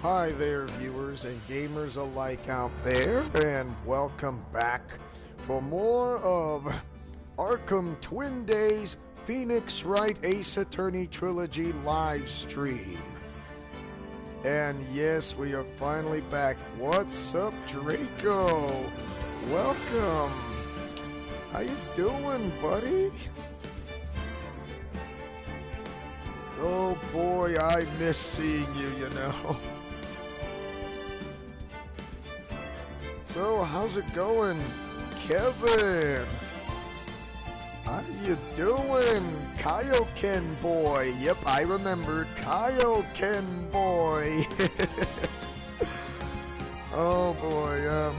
Hi there, viewers and gamers alike out there, and welcome back for more of Arkham Twin Days Phoenix Wright Ace Attorney Trilogy live stream. And yes, we are finally back. What's up, Draco? Welcome. How you doing, buddy? Oh boy, I miss seeing you, you know. So, how's it going, Kevin? How you doing, Kaioken boy? Yep, I remember Kaioken boy. Oh boy,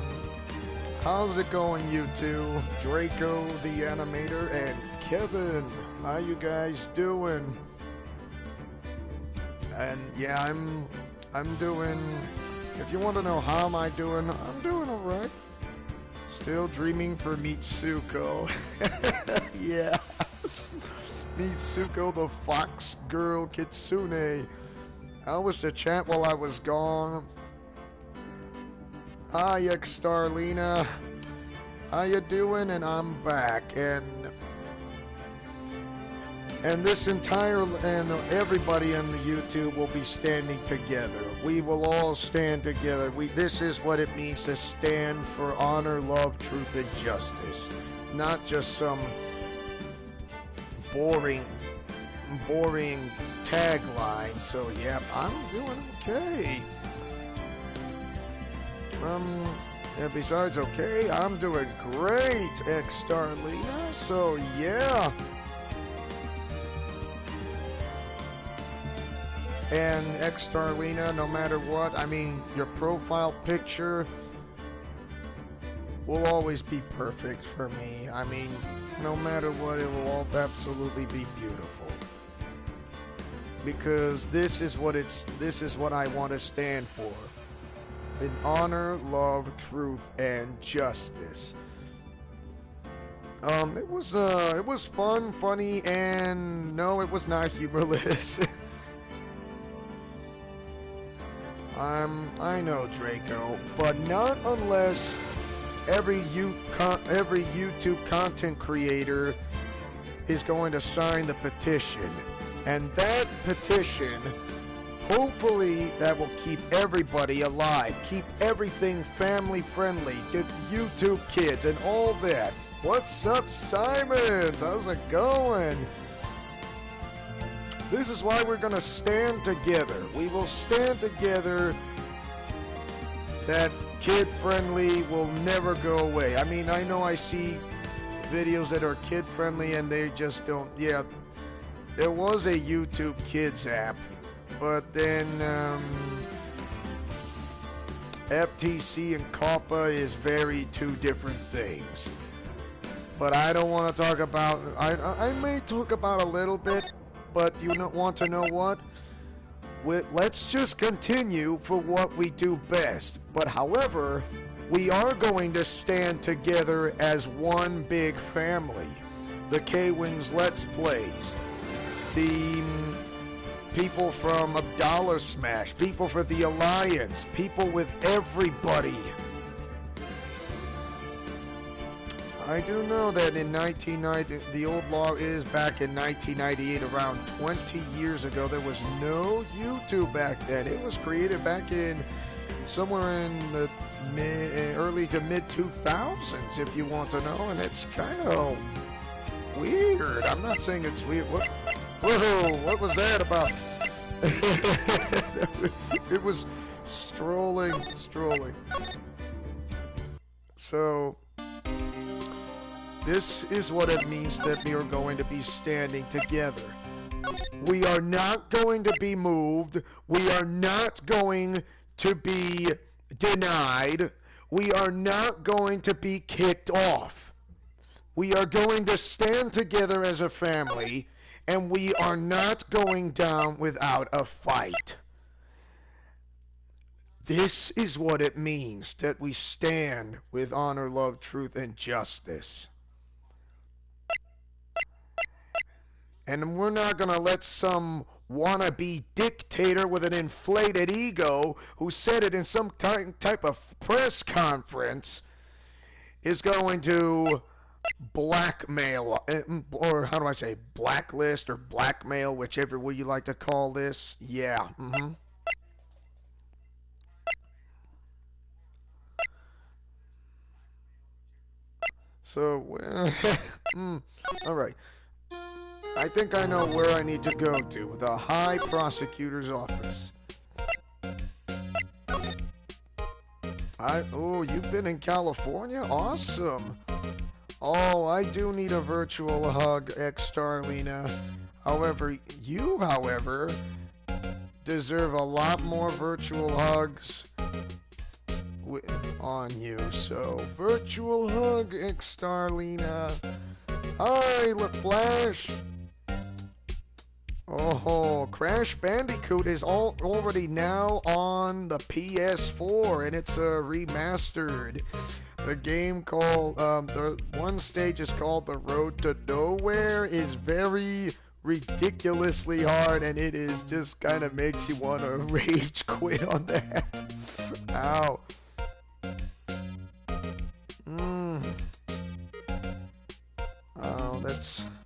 how's it going, you two? Draco the animator and Kevin, how you guys doing? And yeah, I'm doing. If you want to know how am I doing, I'm doing alright. Still dreaming for Mitsuko. Yeah. Mitsuko the fox girl kitsune. How was the chat while I was gone? Hi, Starlina. How you doing? And I'm back. And this entire, and everybody in the YouTube will be standing together. We will all stand together. This is what it means to stand for honor, love, truth, and justice. Not just some boring tagline. So yeah, I'm doing okay. And besides okay, I'm doing great, Starlina. So yeah. And Starlina, no matter what, I mean, your profile picture will always be perfect for me. I mean, no matter what, it will all absolutely be beautiful. Because this is what I want to stand for. In honor, love, truth, and justice. It was fun, funny, and no, it was not humorless. I know, Draco, but not unless every YouTube content creator is going to sign the petition. And that petition, hopefully that will keep everybody alive, keep everything family friendly, get YouTube kids and all that. What's up, Simons? How's it going? This is why we're going to stand together. We will stand together. That kid-friendly will never go away. I mean, I know I see videos that are kid-friendly and they just don't. Yeah, there was a YouTube Kids app, but then FTC and COPPA is very two different things. But I don't want to talk about. I may talk about a little bit. But you want to know what? Let's just continue for what we do best. But however, we are going to stand together as one big family. The K-Wings Let's Plays. The people from Dollar Smash. People for the Alliance. People with everybody. I do know that in 1990, the old law is back in 1998, around 20 years ago, there was no YouTube back then. It was created back in somewhere in the early to mid 2000s, if you want to know, and it's kind of weird. I'm not saying it's weird. Whoa, what was that about? It was strolling. So this is what it means that we are going to be standing together. We are not going to be moved. We are not going to be denied. We are not going to be kicked off. We are going to stand together as a family, and we are not going down without a fight. This is what it means that we stand with honor, love, truth, and justice. And we're not going to let some wannabe dictator with an inflated ego who said it in some type of press conference is going to blackmail, or how do I say, blacklist or blackmail, whichever way you like to call this. Yeah, So, all right. I think I know where I need to go to. The High Prosecutor's Office. Oh, you've been in California? Awesome. Oh, I do need a virtual hug, ex-Starlina. However, deserve a lot more virtual hugs on you. So, virtual hug, ex-Starlina. Hi, Flash. Oh, Crash Bandicoot is already now on the PS4, and it's remastered. The game called, the one stage is called The Road to Nowhere, is very ridiculously hard, and it is just kind of makes you want to rage quit on that. Ow. Oh,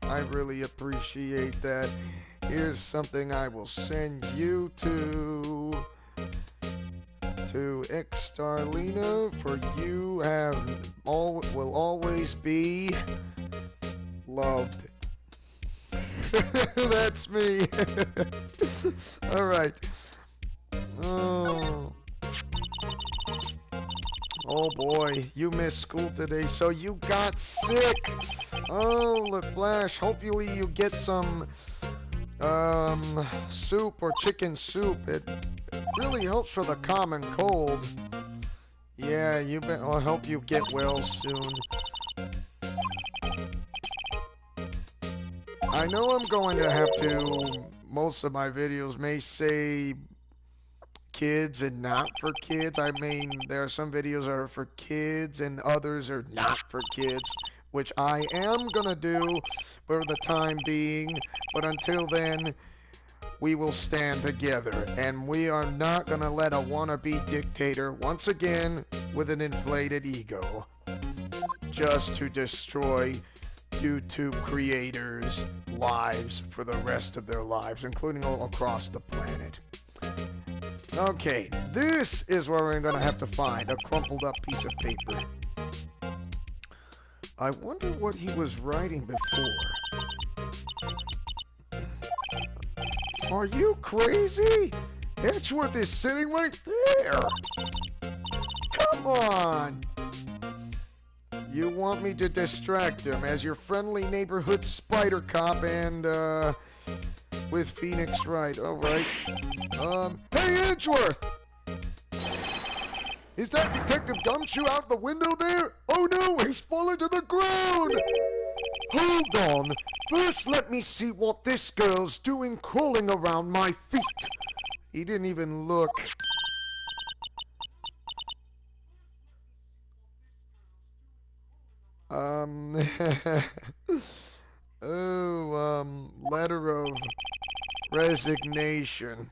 I really appreciate that. Here's something I will send you to X-Starlina, for you will always be loved. That's me. Alright. Oh boy, you missed school today, so you got sick. Oh, Flash, hopefully you get some soup or chicken soup. It really helps for the common cold. Yeah, I'll help you get well soon. I know I'm going to have to, most of my videos may say kids and not for kids. I mean, there are some videos that are for kids and others are not for kids, which I am gonna do for the time being, but until then, we will stand together, and we are not gonna let a wannabe dictator, once again, with an inflated ego, just to destroy YouTube creators' lives for the rest of their lives, including all across the planet. Okay, this is where we're gonna have to find a crumpled up piece of paper. I wonder what he was writing before. Are you crazy? Edgeworth is sitting right there. Come on. You want me to distract him as your friendly neighborhood spider cop and, with Phoenix Wright. Alright. Hey, Edgeworth! Is that Detective Gumshoe out the window there? Oh no, he's fallen to the ground! Hold on. First, let me see what this girl's doing crawling around my feet. He didn't even look. Letter of resignation.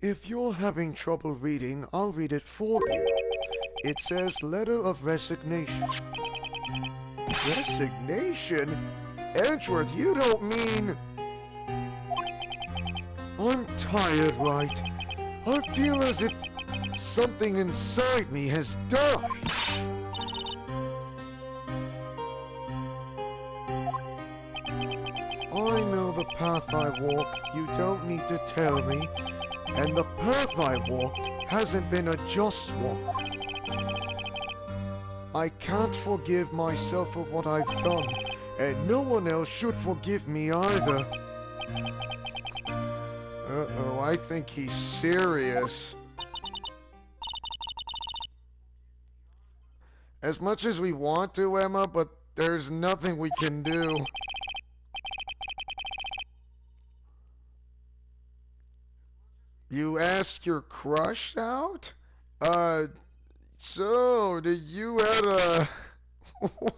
If you're having trouble reading, I'll read it for you. It says letter of resignation. Resignation? Edgeworth, you don't mean... I'm tired, Wright. I feel as if something inside me has died. I know the path I walk, you don't need to tell me. And the path I walked hasn't been a just one. I can't forgive myself for what I've done, and no one else should forgive me either. Uh-oh, I think he's serious. As much as we want to, Emma, but there's nothing we can do. You asked your crush out? So, did you had a...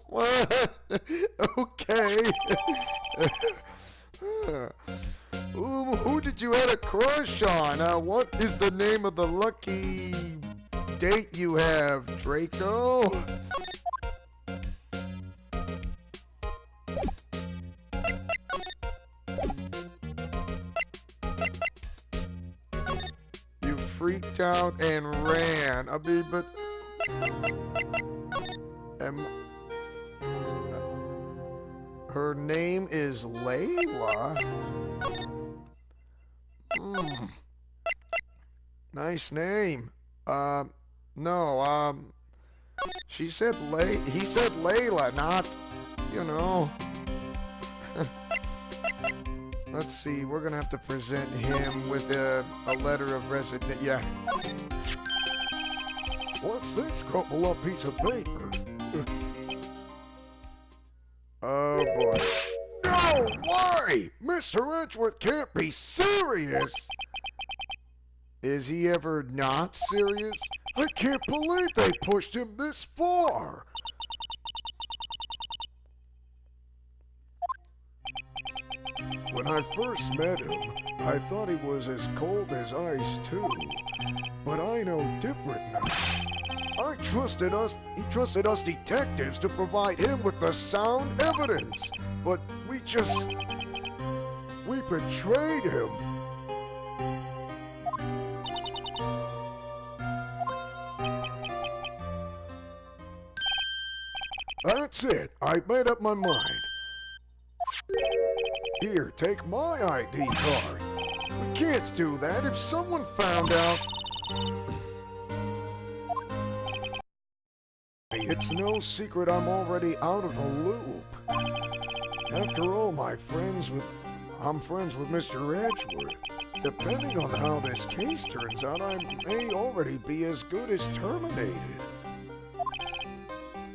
What? Okay. Who did you have a crush on? What is the name of the lucky date you have, Draco? You freaked out and ran. I mean, but... her name is Layla? Nice name. No, he said Layla, not, you know. Let's see, we're gonna have to present him with a letter of resignation. Yeah. What's this crumpled up piece of paper? Oh boy. No way! Mr. Edgeworth can't be serious! Is he ever not serious? I can't believe they pushed him this far! When I first met him, I thought he was as cold as ice too. But I know different now. He trusted us detectives to provide him with the sound evidence. But we betrayed him. That's it. I made up my mind. Here, take my ID card. We can't do that. If someone found out... It's no secret I'm already out of the loop. After all, I'm friends with Mr. Edgeworth. Depending on how this case turns out, I may already be as good as terminated.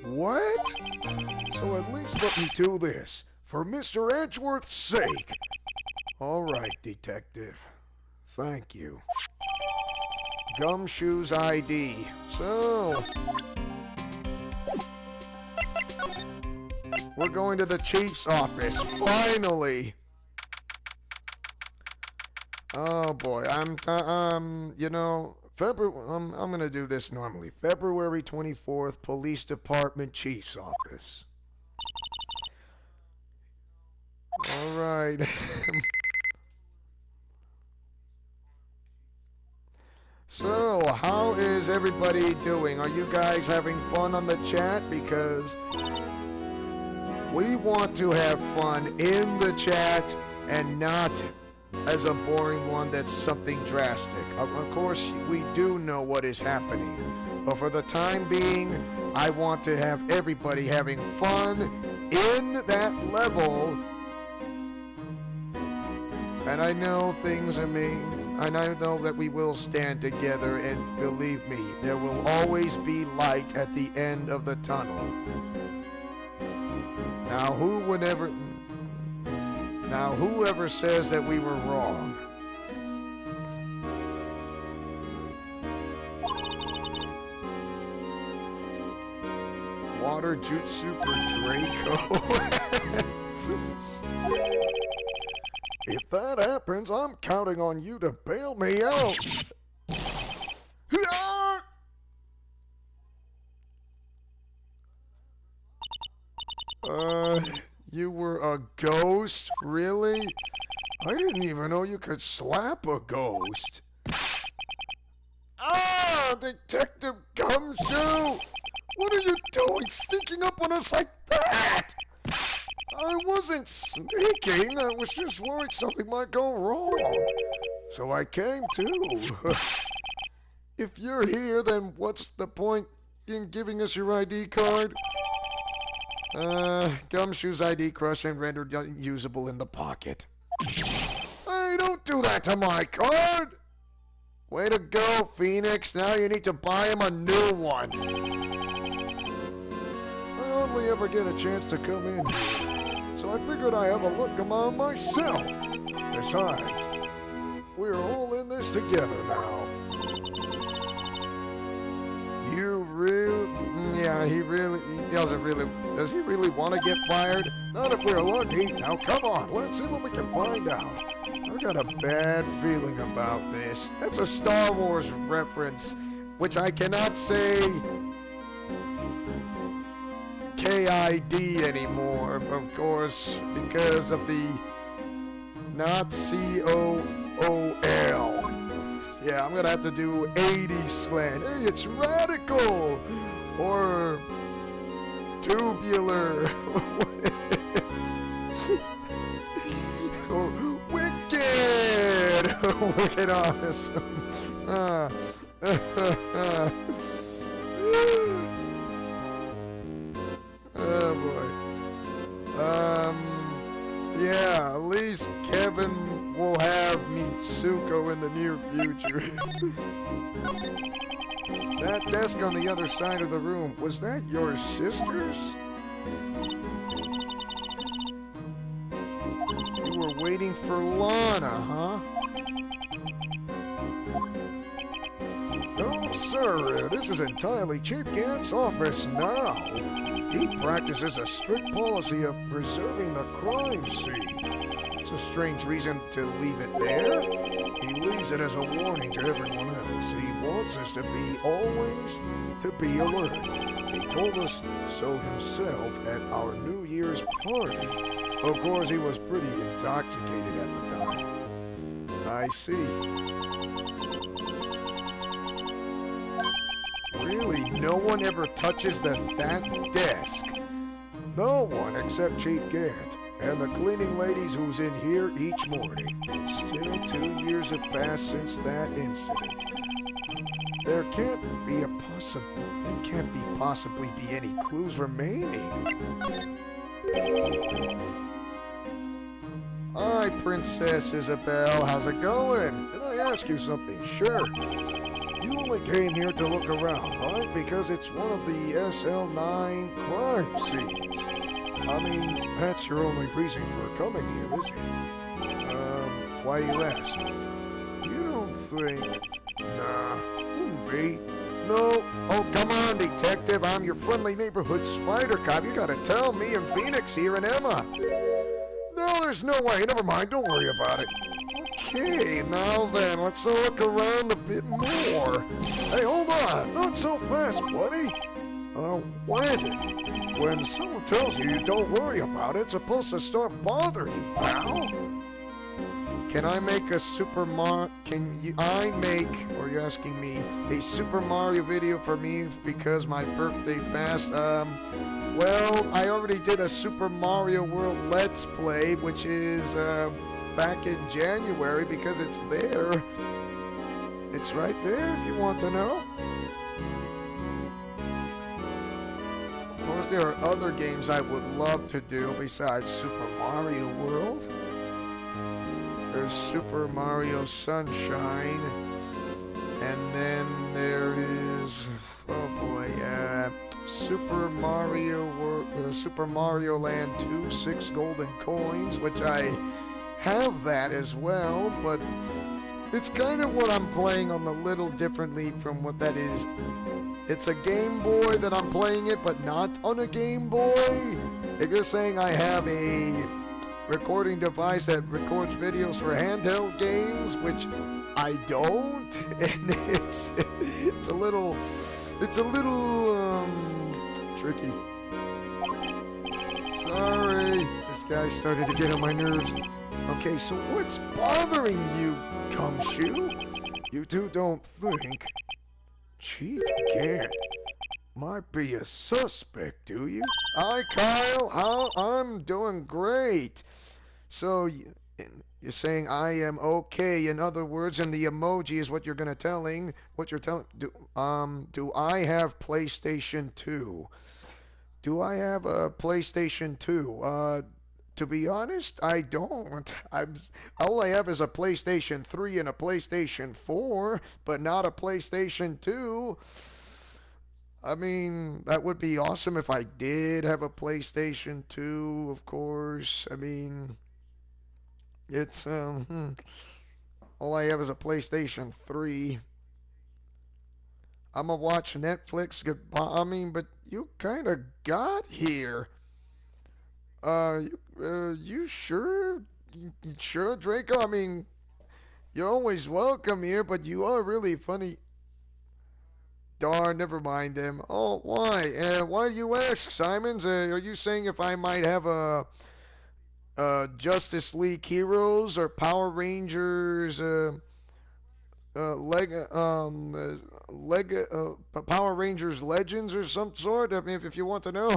What? So at least let me do this. For Mr. Edgeworth's sake. All right, detective. Thank you. Gumshoe's ID. So... we're going to the chief's office. Finally! Oh boy, you know, I'm gonna do this normally. February 24th, Police Department Chief's Office. Alright. So, how is everybody doing? Are you guys having fun on the chat? Because we want to have fun in the chat and not as a boring one that's something drastic. Of course, we do know what is happening. But for the time being, I want to have everybody having fun in that level. And I know things are mean, and I know that we will stand together, and believe me, there will always be light at the end of the tunnel. Now, whoever says that we were wrong. Water Jutsu for Draco. If that happens, I'm counting on you to bail me out. You were a ghost? Really? I didn't even know you could slap a ghost. Ah, Detective Gumshoe! What are you doing sneaking up on us like that? I wasn't sneaking, I was just worried something might go wrong. So I came too. If you're here, then what's the point in giving us your ID card? Gumshoe's ID crushed and rendered unusable in the pocket. Hey, don't do that to my card! Way to go, Phoenix. Now you need to buy him a new one. I hardly ever get a chance to come in here, so I figured I'd have a look around myself. Besides, we're all in this together now. You really... Yeah, he doesn't really, does he really want to get fired? Not if we're lucky. Now come on, let's see what we can find out. I've got a bad feeling about this. That's a Star Wars reference, which I cannot say KID anymore, of course, because of the not COOL. Yeah, I'm gonna have to do 80 slant. Hey, it's radical! Or tubular. Or wicked! Wicked awesome. Oh boy. Yeah, at least Kevin will have Mitsuko in the near future. That desk on the other side of the room, was that your sister's? You were waiting for Lana, huh? No, sir, this is entirely Chief Gant's office now. He practices a strict policy of preserving the crime scene. It's a strange reason to leave it there. He leaves it as a warning to everyone else. He wants us to be always to be alert. He told us so himself at our New Year's party. Of course, he was pretty intoxicated at the time. I see. Really, no one ever touches that desk. No one except Chief Gant and the cleaning ladies who's in here each morning. Still 2 years have passed since that incident. There can't possibly be any clues remaining. Hi, Princess Isabel. How's it going? Can I ask you something? Sure. You only came here to look around, right? Because it's one of the SL9 crime scenes. I mean, that's your only reason for coming here, isn't it? Why you ask? You don't think... Nah, wouldn't be. No. Oh, come on, detective. I'm your friendly neighborhood spider cop. You gotta tell me and Phoenix here and Emma. No, there's no way. Never mind. Don't worry about it. Okay, now then, let's look around a bit more. Hey, hold on. Not so fast, buddy. What is it? When someone tells you don't worry about it, it's supposed to start bothering you, pal. Can I make a or are you asking me, a Super Mario video for me because my birthday passed? Well, I already did a Super Mario World Let's Play, which is, back in January because it's there. It's right there if you want to know. Of course, there are other games I would love to do besides Super Mario World. There's Super Mario Sunshine, and then there is, oh boy, Super Mario Land 2, 6 golden coins, which I have that as well, but it's kind of what I'm playing on a little differently from what that is. It's a Game Boy that I'm playing it, but not on a Game Boy. If you're saying I have a recording device that records videos for handheld games, which I don't, and it's a little tricky. Sorry, this guy started to get on my nerves. Okay, so what's bothering you, Gumshoe? You two don't think Chief Gant might be a suspect, do you? Hi, Kyle. How? I'm doing great. So, you're saying I am okay. In other words, and the emoji is what you're gonna telling. What you're telling. Do I have PlayStation 2? Do I have a PlayStation 2? To be honest, I don't. All I have is a PlayStation 3 and a PlayStation 4, but not a PlayStation 2. I mean, that would be awesome if I did have a PlayStation 2, of course. I mean, it's, all I have is a PlayStation 3. I'm gonna watch Netflix. I mean, but you kind of got here. You sure? You sure, Draco? I mean, you're always welcome here, but you are really funny. Darn, never mind them. Oh, why? Why do you ask, Simons? Are you saying if I might have a Justice League Heroes or Power Rangers Power Rangers Legends or some sort? I mean, if you want to know,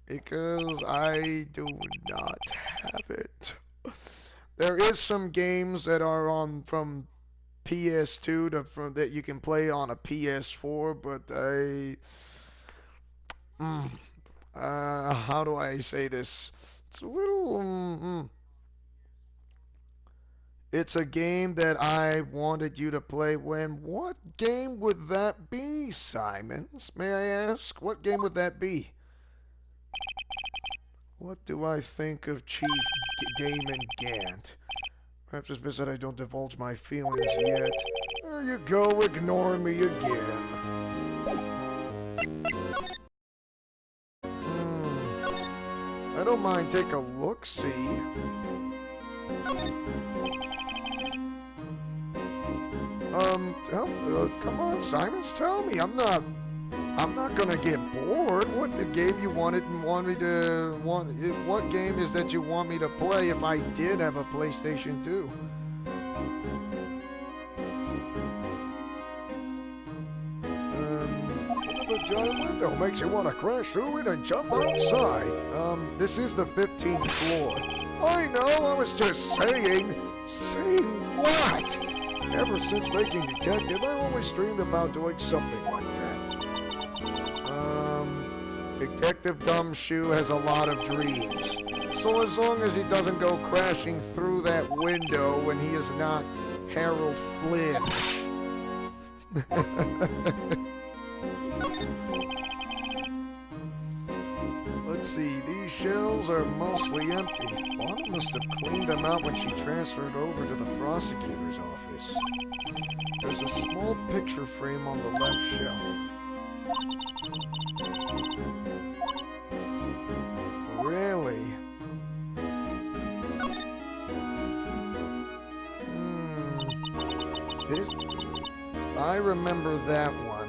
because I do not have it. There is some games that are on from PS2 that you can play on a PS4, but mm, how do I say this? It's a little It's a game that I wanted you to play when. What game would that be, Simons? May I ask? What game would that be? What do I think of Chief Damon Gant? Perhaps it's best that I don't divulge my feelings yet. There you go, ignore me again. I don't mind take a look-see. Come on, Simons, tell me. I'm not gonna get bored. What the game you what game is that you want me to play if I did have a PlayStation 2? The giant window makes you want to crash through it and jump outside. This is the 15th floor. I know, I was just saying. Saying what? Ever since making Detective, I always dreamed about doing something like that. Detective Gumshoe has a lot of dreams. So as long as he doesn't go crashing through that window when he is not Harold Flynn. Let's see, these shelves are mostly empty. Bonnie must have cleaned them out when she transferred over to the prosecutor's office. There's a small picture frame on the left shelf. Really? I remember that one.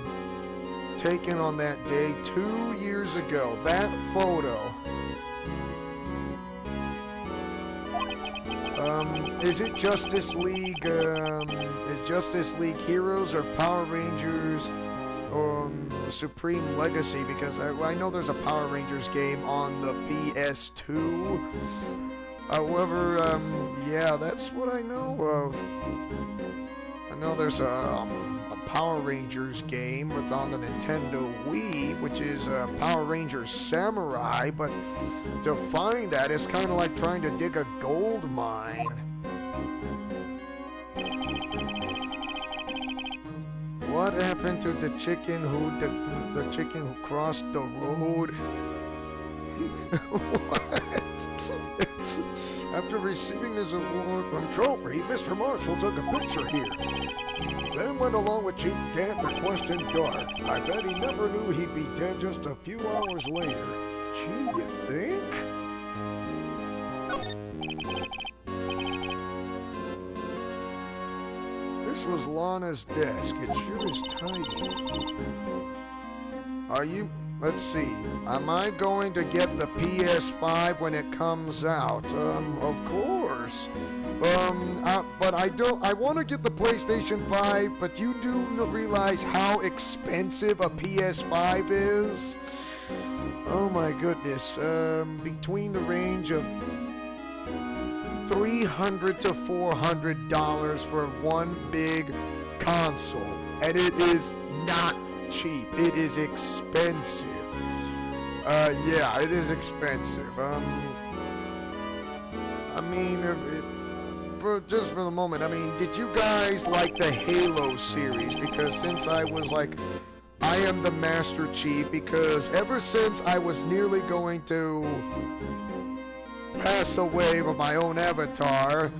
Taken on that day 2 years ago. That photo. Is it Justice League Heroes or Power Rangers Supreme Legacy? Because I know there's a Power Rangers game on the PS2. However, yeah, that's what I know of. I know there's a Power Rangers game that's on the Nintendo Wii, which is Power Rangers Samurai, but to find that is kind of like trying to dig a gold mine. What happened to the chicken who crossed the road? What? After receiving his award from Trophy, Mr. Marshall took a picture here. Then went along with Chief Gant to question Dark. I bet he never knew he'd be dead just a few hours later. Gee, you think? This was Lana's desk. It sure is tidy. Are you... Let's see. Am I going to get the PS5 when it comes out? Of course. But I don't... I want to get the PlayStation 5, but you do realize how expensive a PS5 is? Oh my goodness. Between the range of $300 to $400 for one big console. And it is not cheap. It is expensive. Yeah, it is expensive. I mean, just for the moment, I mean, did you guys like the Halo series? Because since I was like, I am the Master Chief, because ever since I was nearly going to pass away with my own avatar,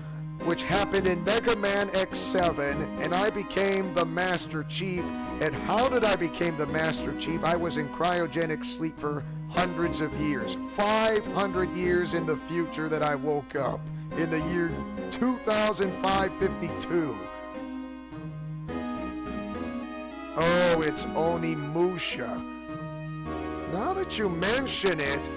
which happened in Mega Man X7, and I became the Master Chief. And how did I become the Master Chief? I was in cryogenic sleep for hundreds of years. 500 years in the future that I woke up. In the year 2552. Oh, it's Onimusha. Now that you mention it,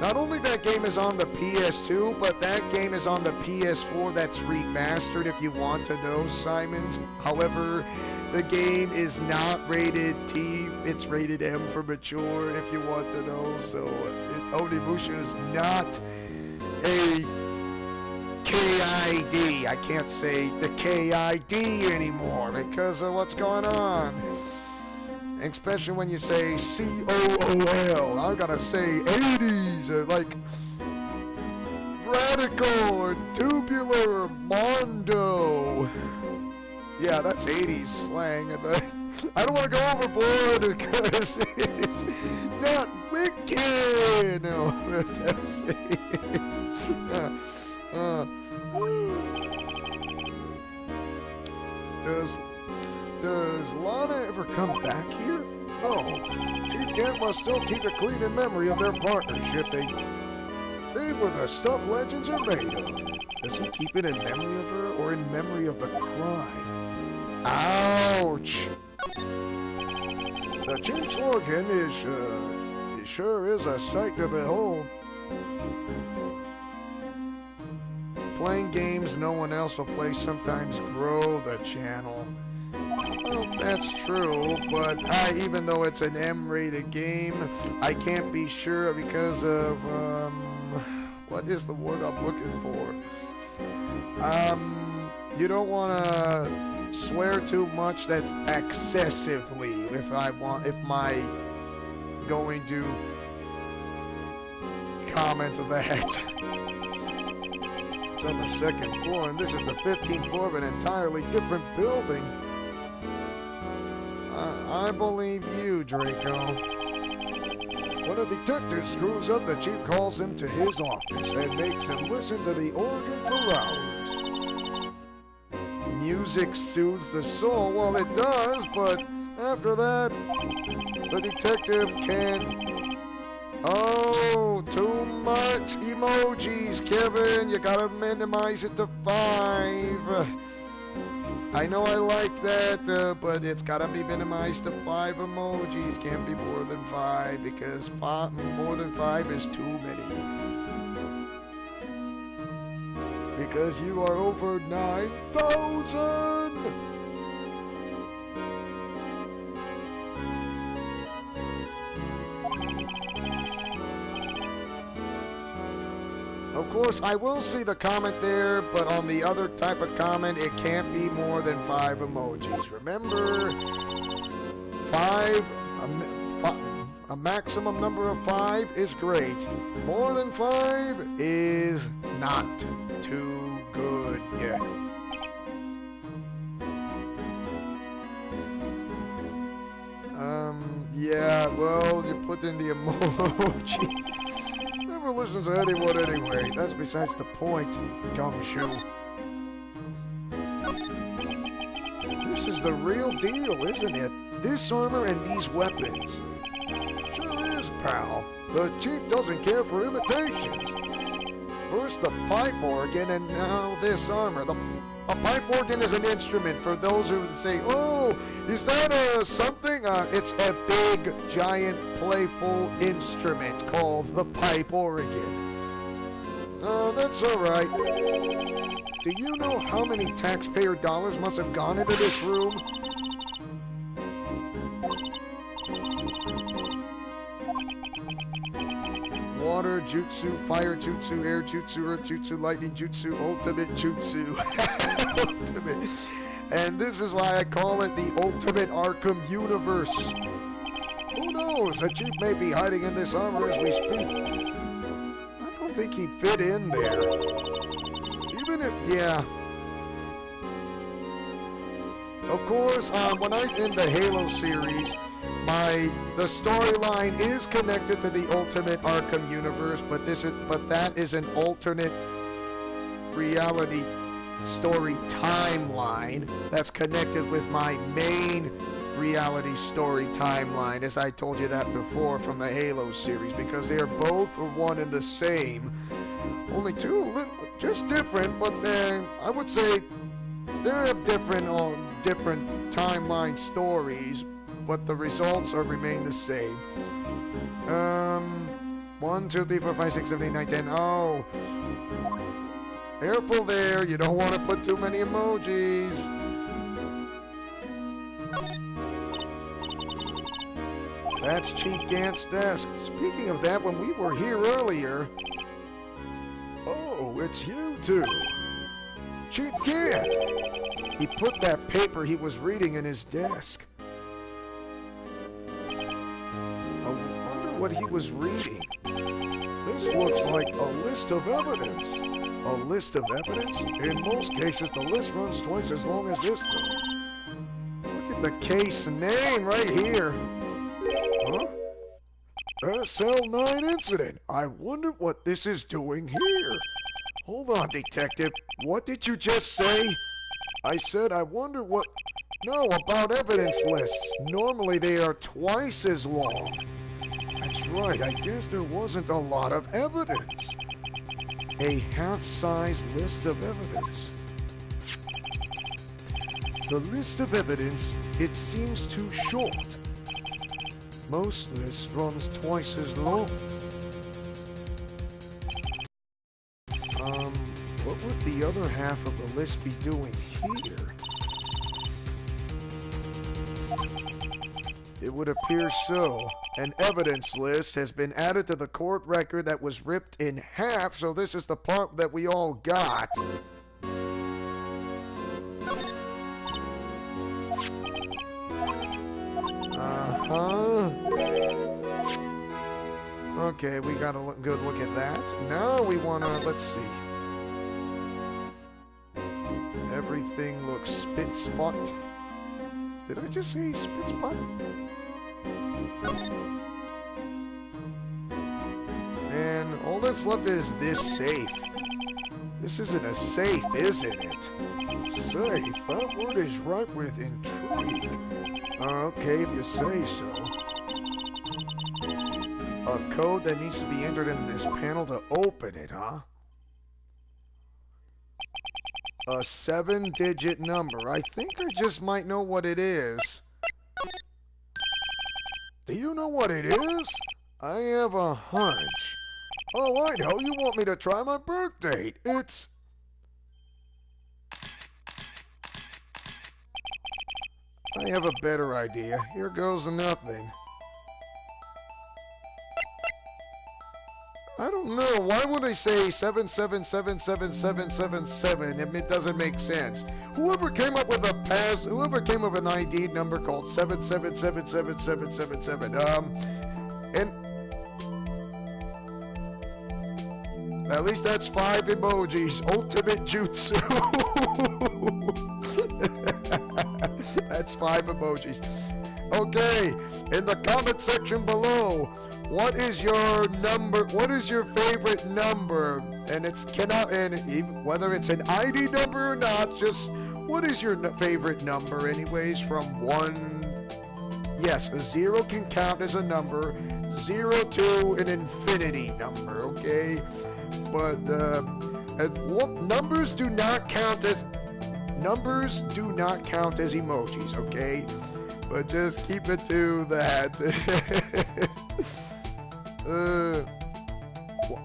not only that game is on the PS2, but that game is on the PS4 that's remastered, if you want to know, Simons. However, the game is not rated T, it's rated M for mature, if you want to know. So, Onimusha is not a KID. I can't say the KID anymore because of what's going on. Especially when you say COOL. I gotta say 80s, or like radical or tubular mondo. Yeah, that's 80s slang. And I don't want to go overboard because it's not wicked. No, Does Lana ever come back here? No. Chief Kent must still keep it clean in memory of their partnership. They were the stuff legends are made of. Does he keep it in memory of her or in memory of the crime? Ouch! The Chief's organ is sure is a sight to behold. Playing games no one else will play sometimes grow the channel. Well, that's true, but even though it's an M-rated game, I can't be sure because of, what is the word I'm looking for? You don't want to swear too much that's excessively, if my going to comment of that. On the second floor, and this is the 15th floor of an entirely different building. I believe you, Draco. When a detective screws up, the chief calls him to his office and makes him listen to the organ for hours. Music soothes the soul. Well, it does, but after that, the detective can't. Oh, too much emojis, Kevin. You gotta minimize it to 5. I know I like that, but it's gotta be minimized to 5 emojis. Can't be more than 5 because more than 5 is too many. Because you are over 9,000. Of course, I will see the comment there, but on the other type of comment, it can't be more than 5 emojis. Remember, a maximum number of 5 is great. More than 5 is not too good. Yeah, well, you put in the emoji. Never listens to anyone anyway. That's besides the point, gumshoe. This is the real deal, isn't it? This armor and these weapons. Sure is, pal. The chief doesn't care for imitations. First the pipe organ and now this armor. A pipe organ is an instrument for those who say, oh, is that something? It's a big, giant, playful instrument called the pipe organ. Oh, that's alright. Do you know how many taxpayer dollars must have gone into this room? Water jutsu, fire jutsu, air jutsu, earth jutsu, lightning jutsu, ultimate jutsu. Ultimate. And this is why I call it the Ultimate Arkham universe. Who knows? The chief may be hiding in this armor as we speak. I don't think he'd fit in there. Even if, yeah. Of course, when I'm in the Halo series, the storyline is connected to the Ultimate Arkham universe, but that is an alternate reality story timeline that's connected with my main reality story timeline, as I told you that before from the Halo series, because they are both one and the same. Only two, just different, but I would say they're different timeline stories, but the results remain the same. 1, 2, 3, 4, 5, 6, 7, 8, 9, 10. Oh, careful there. You don't want to put too many emojis. That's Chief Gant's desk. Speaking of that, when we were here earlier... Oh, it's you two. Chief Gant. He put that paper he was reading in his desk. I wonder what he was reading. This looks like a list of evidence. A list of evidence? In most cases, the list runs twice as long as this one. Look at the case name right here. Huh? Cell 9 incident. I wonder what this is doing here. Hold on, Detective. What did you just say? I said I wonder what... No, about evidence lists. Normally they are twice as long. That's right, I guess there wasn't a lot of evidence. A half-size list of evidence. The list of evidence, it seems too short. Most lists runs twice as long. What would the other half of the list be doing here? It would appear so. An evidence list has been added to the court record that was ripped in half, so this is the part that we all got. Okay, we got a good look at that. Now we want to, let's see. Everything looks spit-spot. Did I just say spit-spot? And all that's left is this safe. This isn't a safe, isn't it? Safe? That word is ripe with intrigue. Okay, if you say so. A code that needs to be entered in this panel to open it, huh? A 7-digit number. I think I just might know what it is. Do you know what it is? I have a hunch. Oh, I know. You want me to try my birth date. It's... I have a better idea. Here goes nothing. I don't know. Why would I say 77777777 if it doesn't make sense? Whoever came up with whoever came up with an ID number called 77777777, and at least that's 5 emojis. Ultimate Jutsu. That's 5 emojis. Okay, in the comment section below, what is your number? What is your favorite number? And even whether it's an ID number or not, just what is your favorite number anyways from 1? Yes, a 0 can count as a number, 0 to an infinity number, okay? But numbers do not count as emojis, okay? But just keep it to that.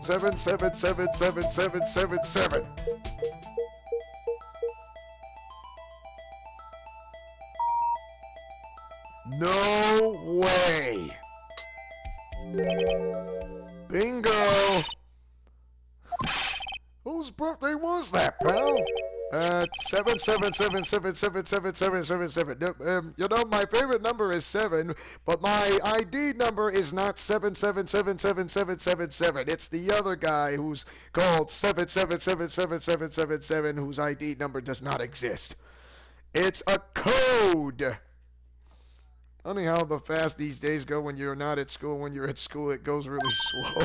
77777777. No way. Bingo. Whose birthday was that, pal? 7777777777. You know, my favorite number is 7, but my ID number is not 77777777. It's the other guy who's called 77777777, whose ID number does not exist. It's a code. Funny how the fast these days go when you're not at school. When you're at school, it goes really slow.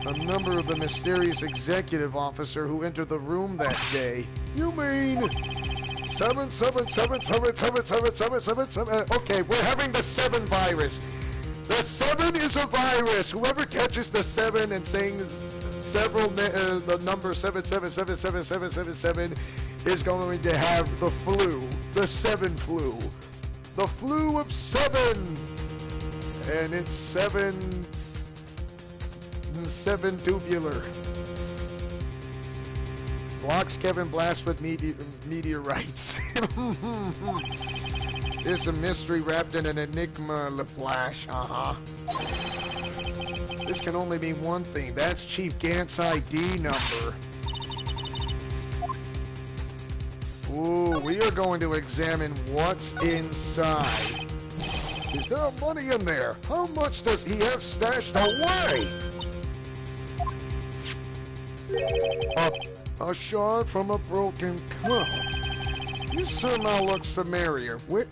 a number of the mysterious executive officer who entered the room that day. You mean 777777777? Okay, we're having the 7 virus. The 7 is a virus. Whoever catches the 7 and saying the number 7777777 is going to have the flu. The 7 flu. The flu of 7. And it's 7 tubular. Blocks Kevin Blast with meteorites. There's a mystery wrapped in an enigma, LaFlash. This can only mean one thing. That's Chief Gant's ID number. Ooh, we are going to examine what's inside. Is there money in there? How much does he have stashed away? A shard from a broken cup. This somehow looks familiar. Where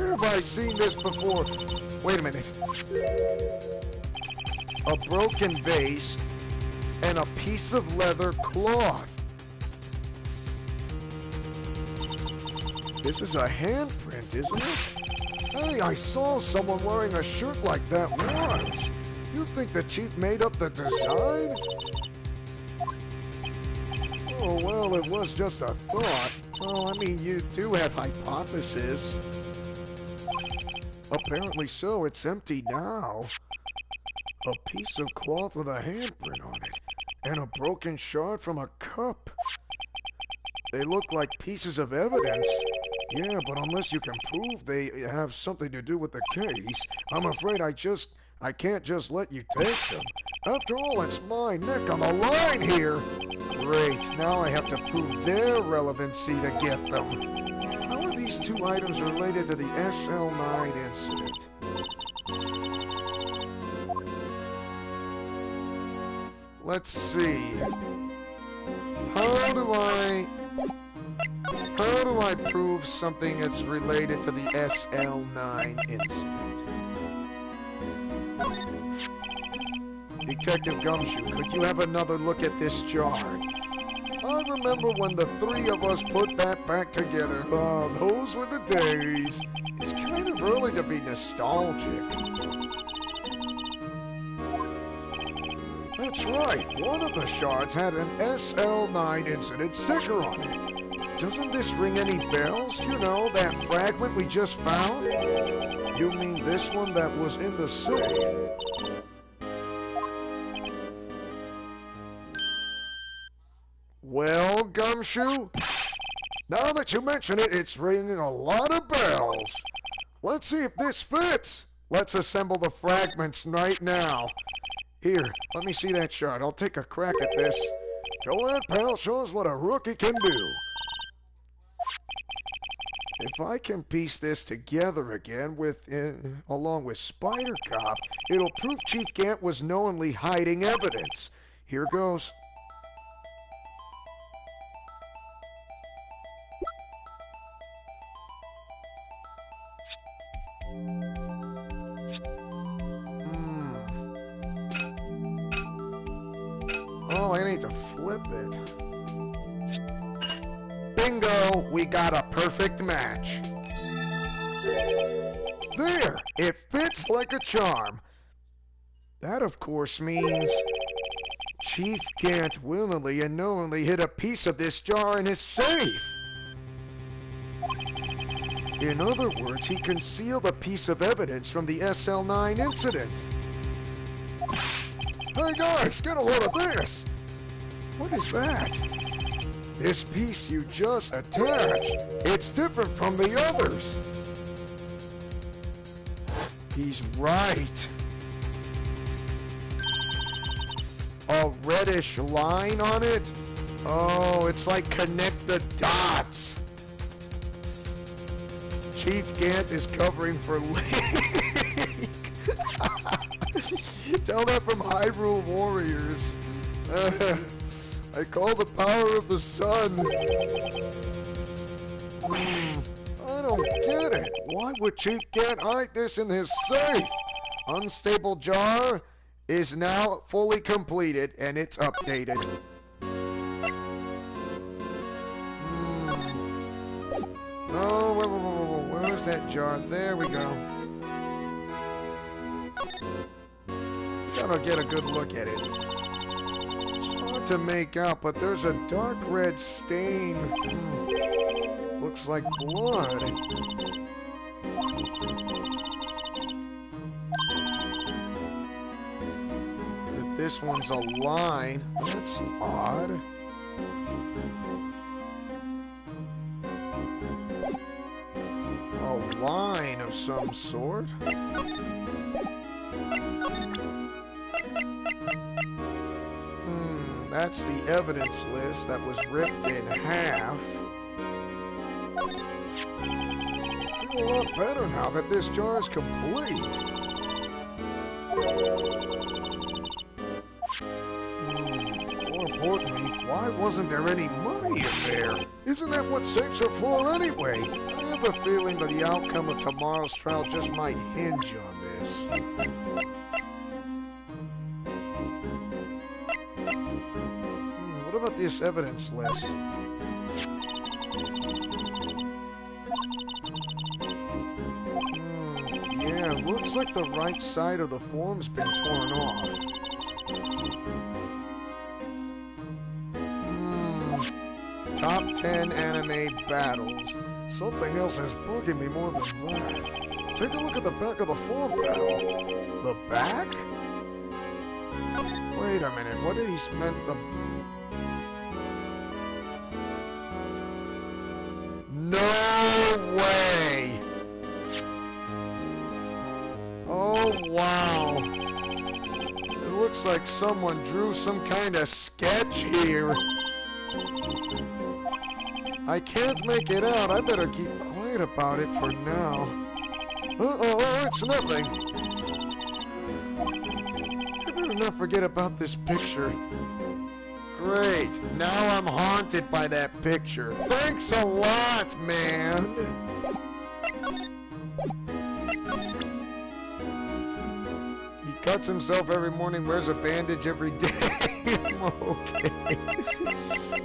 have I seen this before? Wait a minute. A broken vase and a piece of leather cloth. This is a handprint, isn't it? Hey, I saw someone wearing a shirt like that once. You think the chief made up the design? Oh, well, it was just a thought. Oh, I mean, you do have hypotheses. Apparently so. It's empty now. A piece of cloth with a handprint on it. And a broken shard from a cup. They look like pieces of evidence. Yeah, but unless you can prove they have something to do with the case, I'm afraid I can't just let you take them. After all, it's my neck on the line here. Great, now I have to prove their relevancy to get them. How are these 2 items related to the SL9 incident? Let's see. How do I prove something that's related to the SL9 incident? Detective Gumshoe, could you have another look at this jar? I remember when the 3 of us put that back together. Oh, those were the days. It's kind of early to be nostalgic. That's right. One of the shards had an SL9 incident sticker on it. Doesn't this ring any bells? You know, that fragment we just found? You mean this one that was in the safe? Well, Gumshoe, now that you mention it, it's ringing a lot of bells. Let's see if this fits. Let's assemble the fragments right now. Here, let me see that shard. I'll take a crack at this. Go ahead, pal. Show us what a rookie can do. If I can piece this together again along with Spider Cop, it'll prove Chief Gant was knowingly hiding evidence. Here goes. Oh, I need to flip it. Bingo! We got a perfect match. There! It fits like a charm. That, of course, means Chief Gant willingly and knowingly hid a piece of this jar in his safe. In other words, he concealed a piece of evidence from the SL9 incident. Hey guys, get a load of this! What is that? This piece you just attached. It's different from the others. He's right. A reddish line on it? Oh, it's like connect the dots. Chief Gant is covering for leak. Tell that from Hyrule Warriors. I call the power of the sun. I don't get it. Why would Chief Gant hide this in his safe? Unstable jar? is now fully completed, and it's updated. No, whoa. Where's that jar? There we go. Gotta get a good look at it. It's hard to make out, but there's a dark red stain. Looks like blood. But this one's a line. That's odd. A line of some sort. That's the evidence list that was ripped in half. I feel a lot better now that this jar is complete. More importantly, why wasn't there any money in there? Isn't that what safes are for anyway? I have a feeling that the outcome of tomorrow's trial just might hinge on this. What about this evidence list? Yeah, looks like the right side of the form's been torn off. Top 10 anime battles. Something else is bugging me more than that. Take a look at the back of the form battle. The back? Wait a minute, what did he spend the... No way! Oh, wow. It looks like someone drew some kind of sketch here. I can't make it out. I better keep quiet about it for now. Uh-oh, it's nothing. I better not forget about this picture. Great. Now I'm haunted by that picture. Thanks a lot, man. He cuts himself every morning, wears a bandage every day. Okay.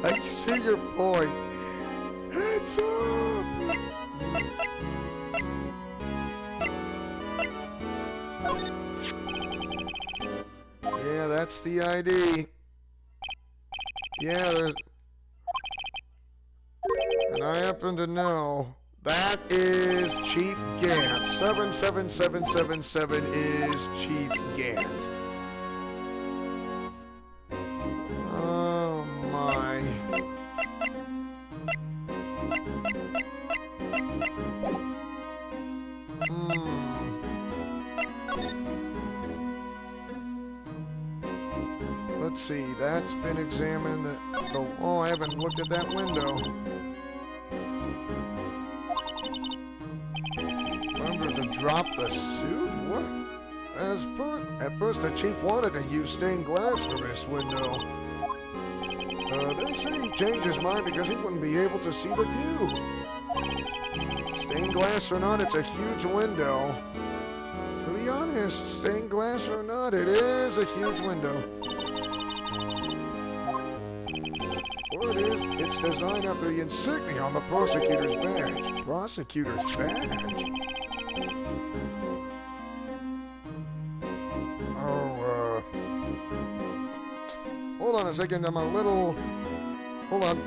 I see your point. Heads up! Yeah, that's the ID. Yeah, there's... And I happen to know that is Chief Gant. 77777 is Chief Gant. Oh my. Let's see, that's been examined. Oh, I haven't looked at that window. Remember to drop the suit? What? At first the chief wanted to use stained glass for this window. They say he changed his mind because he wouldn't be able to see the view. Stained glass or not, it's a huge window. To be honest, stained glass or not, it is a huge window. Or it is, it's designed after the insignia on the prosecutor's badge. Prosecutor's badge? Oh, hold on a second, I'm a little... Hold on.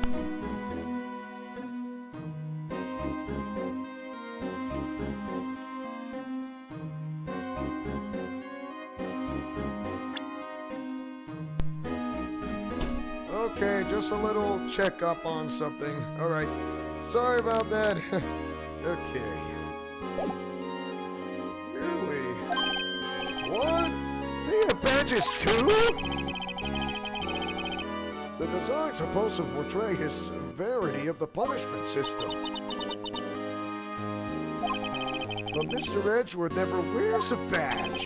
Okay, just a little checkup on something. Alright. Sorry about that. Okay. Really? What? They have badges too? The design's supposed to portray his severity of the punishment system. But Mr. Edgeworth never wears a badge.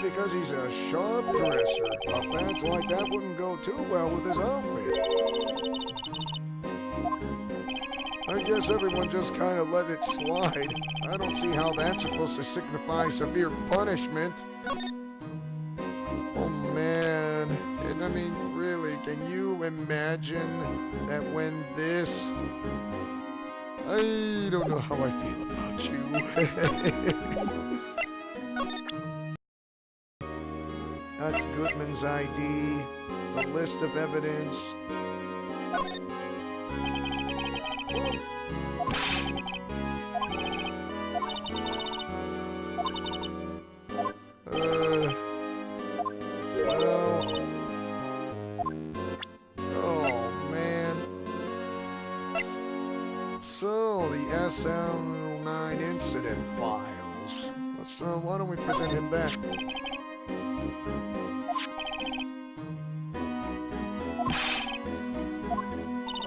Because he's a sharp dresser. A badge like that wouldn't go too well with his outfit. I guess everyone just kind of let it slide. I don't see how that's supposed to signify severe punishment. I mean, really, can you imagine that when this... I don't know how I feel about you. That's Goodman's ID, the list of evidence. Well, oh man. So, the SM09 incident files. Let's, why don't we present him that?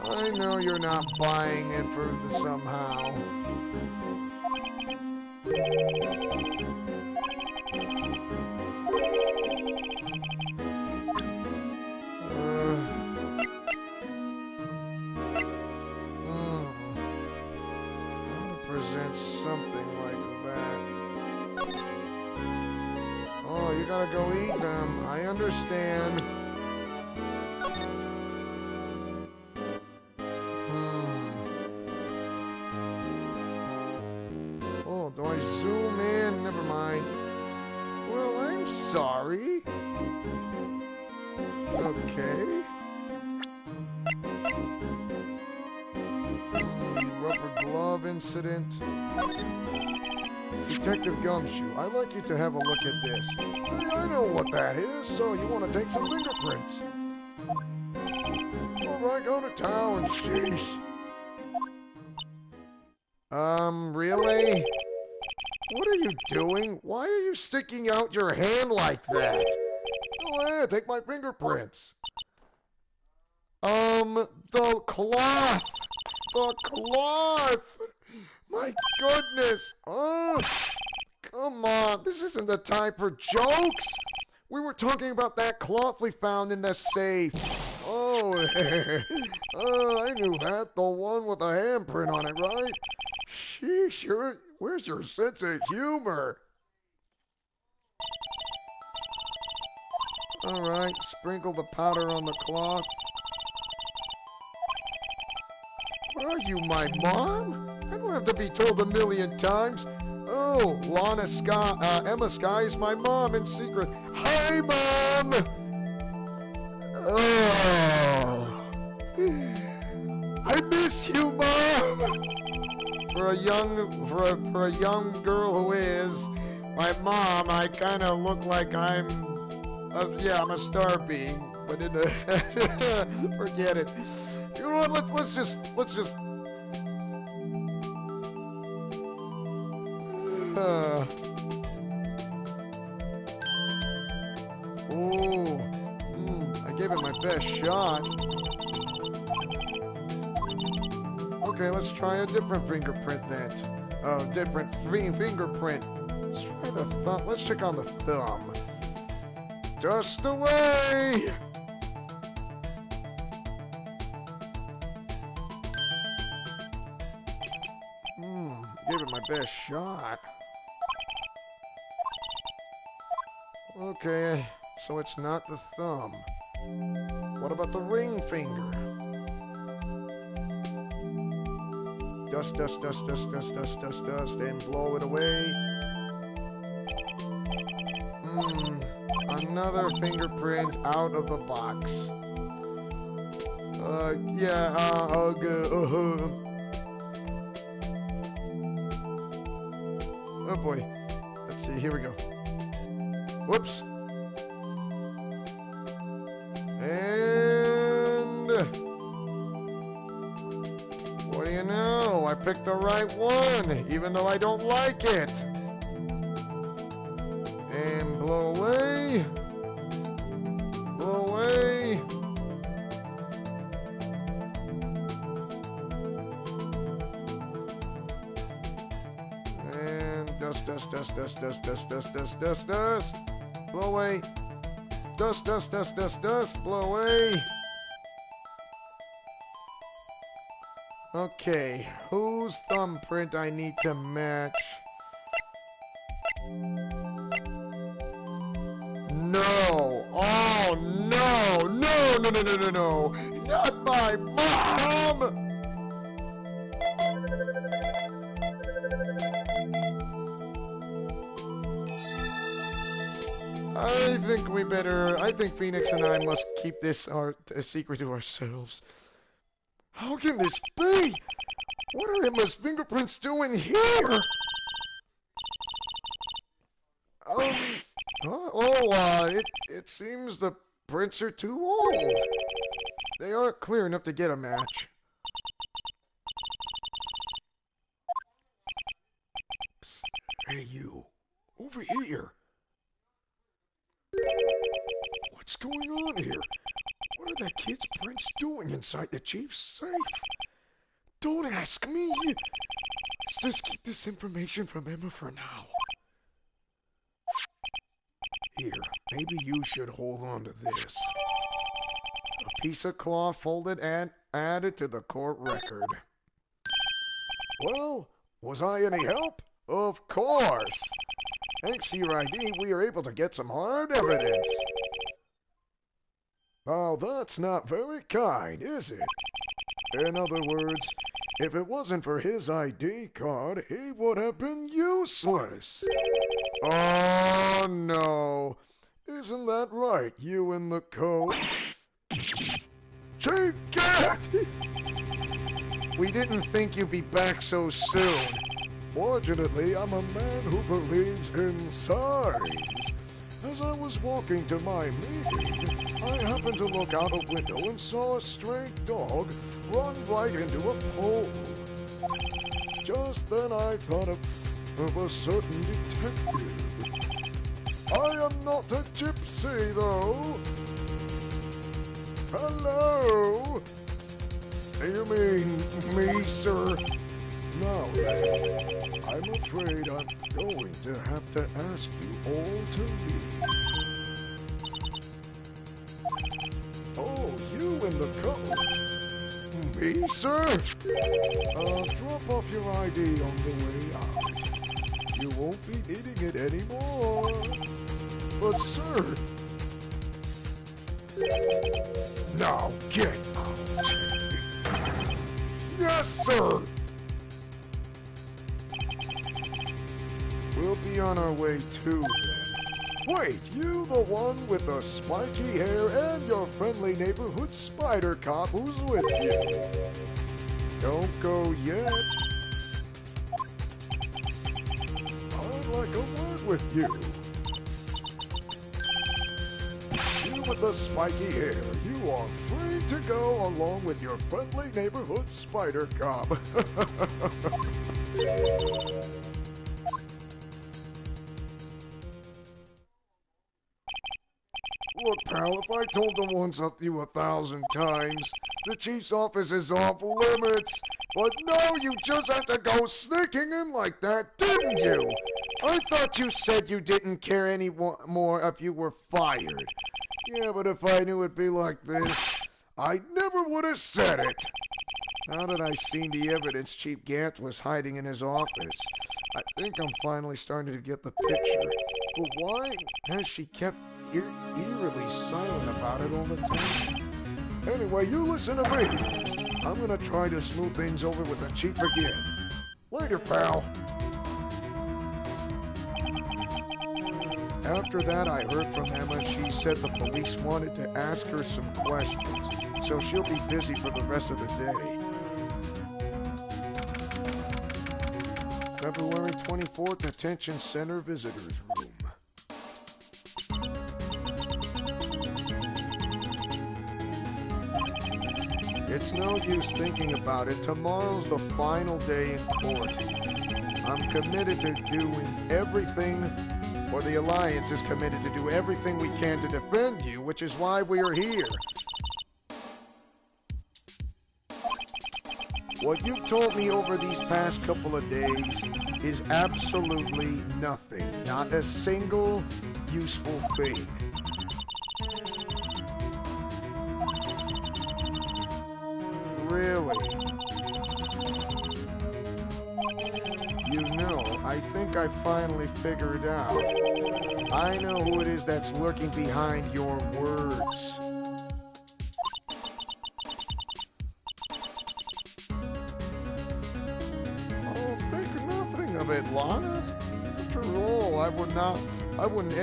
I know you're not buying it for somehow. Present something like that. Oh, you gotta go eat them. I understand. Oh, do I zoom in? Never mind. Well, I'm sorry. Okay. Rubber glove incident. Detective Gumshoe, I'd like you to have a look at this. Hey, I know what that is, so you want to take some fingerprints. Alright, go to town, sheesh. Really? What are you doing? Why are you sticking out your hand like that? Go ahead, take my fingerprints. The cloth! The cloth! My goodness! Oh, come on. This isn't the time for jokes. We were talking about that cloth we found in the safe. Oh, oh, I knew that. The one with the handprint on it, right? Sheesh, where's your sense of humor? Alright, sprinkle the powder on the cloth. Are you my mom? I don't have to be told a million times. Oh, Emma Sky is my mom in secret. Hi, Mom! Oh, I miss you, Mom! For a young girl who is my mom, I kind of look like I'm a star being, but in a forget it. You know what? Let's just. I gave it my best shot. Okay, let's try a different fingerprint then. Different fingerprint. Let's try the thumb. Let's check on the thumb. Dust away! Gave it my best shot. Okay, so it's not the thumb. What about the ring finger? Dust, dust, dust, dust, dust, dust, dust, dust, and blow it away. Another fingerprint out of the box. Oh boy. Let's see, here we go. Whoops. And what do you know? I picked the right one, even though I don't like it. And blow away. Blow away. And dust, dust, dust, dust, dust, dust, dust, dust, dust, dust. Blow away. Dust, dust, dust, dust, dust. Blow away. Okay, whose thumbprint I need to match? No! Oh, no! I think Phoenix and I must keep this a secret to ourselves. How can this be? What are Emma's fingerprints doing here? Um, it seems the prints are too old. They aren't clear enough to get a match. Psst, hey you, over here. What's going on here? What are that kid's prints doing inside the chief's safe? Don't ask me. Let's just keep this information from Emma for now. Here, maybe you should hold on to this. A piece of cloth folded and added to the court record. Well, was I any help? Of course. Thanks to your ID, we are able to get some hard evidence. Now that's not very kind, is it? In other words, if it wasn't for his ID card, he would have been useless. Oh no. Isn't that right, you in the coat? Chief Cat! We didn't think you'd be back so soon. Fortunately, I'm a man who believes in signs. As I was walking to my meeting, I happened to look out a window and saw a stray dog run right into a pole. Just then I thought of a certain detective. I am not a gypsy, though. Hello? You mean me, sir? Now then, I'm afraid I'm going to have to ask you all to leave. Oh, you in the coat. Me, sir? Drop off your ID on the way out. You won't be needing it anymore. But, sir... Now get out. Yes, sir! We'll be on our way too, then. Wait, you the one with the spiky hair and your friendly neighborhood spider cop who's with you? Don't go yet. I'd like a word with you. You with the spiky hair, you are free to go along with your friendly neighborhood spider cop. Look, pal, if I told them once up to you 1,000 times, the chief's office is off limits. But no, you just had to go sneaking in like that, didn't you? I thought you said you didn't care any more if you were fired. Yeah, but if I knew it'd be like this, I never would have said it. Now that I seen the evidence Chief Gant was hiding in his office, I think I'm finally starting to get the picture. But why has she kept eerily silent about it all the time? Anyway, you listen to me. I'm gonna try to smooth things over with the Chief again. Later, pal. After that, I heard from Emma. She said the police wanted to ask her some questions, so she'll be busy for the rest of the day. February 24th, Detention Center Visitors Room. It's no use thinking about it. Tomorrow's the final day in court. I'm committed to doing everything, or the Alliance is committed to do everything we can to defend you, which is why we are here. What you've told me over these past couple of days is absolutely nothing. Not a single useful thing. Really? You know, I think I finally figured out. I know who it is that's lurking behind your words. Oh, think nothing of it, Lana. After all, I would not I wouldn't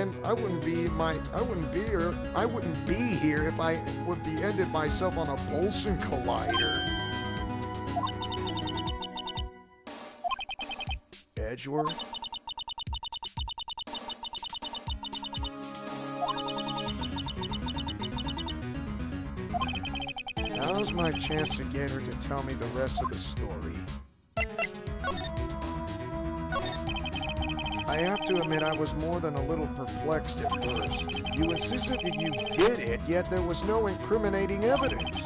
be here if I would be ended myself on a Bolson collider. Edgeworth? Now's my chance to get her to tell me the rest of the story. I have to admit I was more than a little perplexed at first. You insisted that you did it, yet there was no incriminating evidence.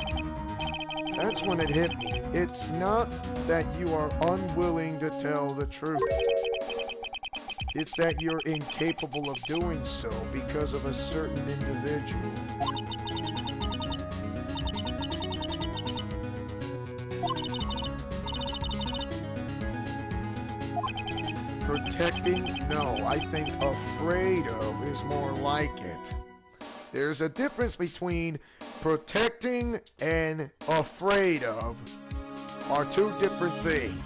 That's when it hit me. It's not that you are unwilling to tell the truth. It's that you're incapable of doing so because of a certain individual. Protecting? No, I think afraid of is more like it. There's a difference between protecting and afraid of are two different things.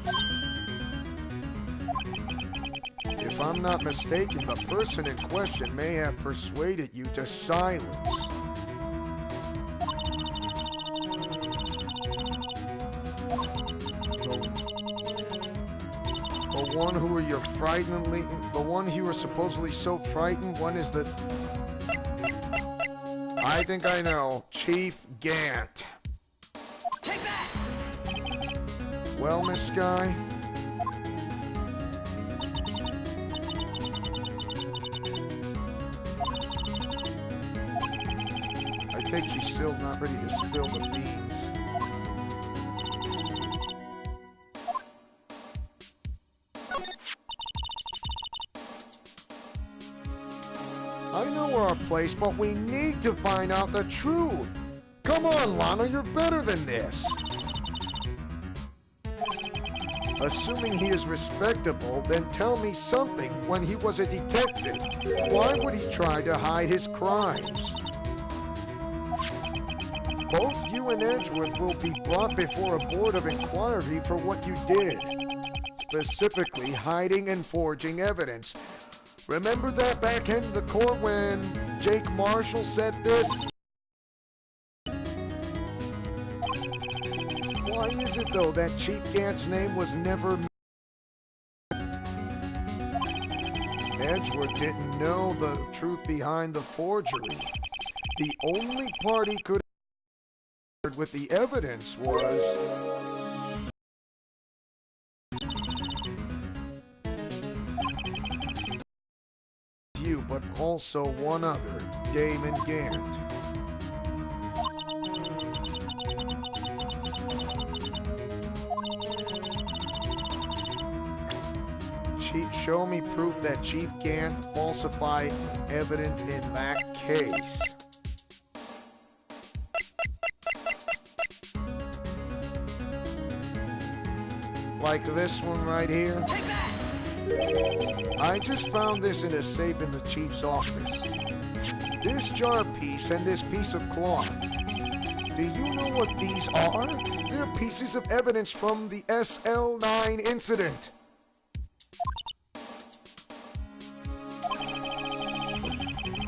If I'm not mistaken, the person in question may have persuaded you to silence. The one who you're frighteningly, the one you were supposedly so frightened, one is the... I think I know. Chief Gant. Take that! Well, Miss Sky? I think she's still not ready to spill the beans. I know our place, but we need to find out the truth. Come on, Lana, you're better than this. Assuming he is respectable, then tell me something. When he was a detective, why would he try to hide his crimes? Both you and Edgeworth will be brought before a board of inquiry for what you did. Specifically, hiding and forging evidence. Remember that back in the court when Jake Marshall said this? Why is it, though, that Chief Gant's name was never... Edgeworth didn't know the truth behind the forgery. The only part he could have with the evidence was... you, but also one other, Damon Gant. Show me proof that Chief Gant falsified evidence in that case. Like this one right here. I just found this in a safe in the chief's office. This jar piece and this piece of cloth. Do you know what these are? They're pieces of evidence from the SL9 incident.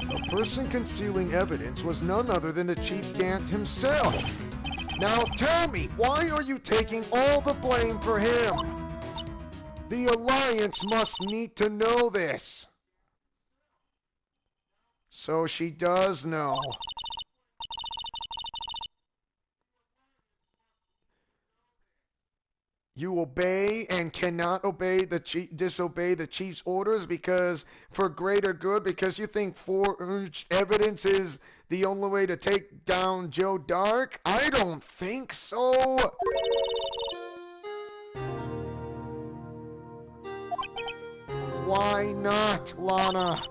The person concealing evidence was none other than the Chief Gant himself. Now tell me, why are you taking all the blame for him? The Alliance must need to know this. So she does know. You obey and cannot obey disobey the chief's orders because for greater good, because you think forged evidence is the only way to take down Joe Dark? I don't think so. Why not, Lana?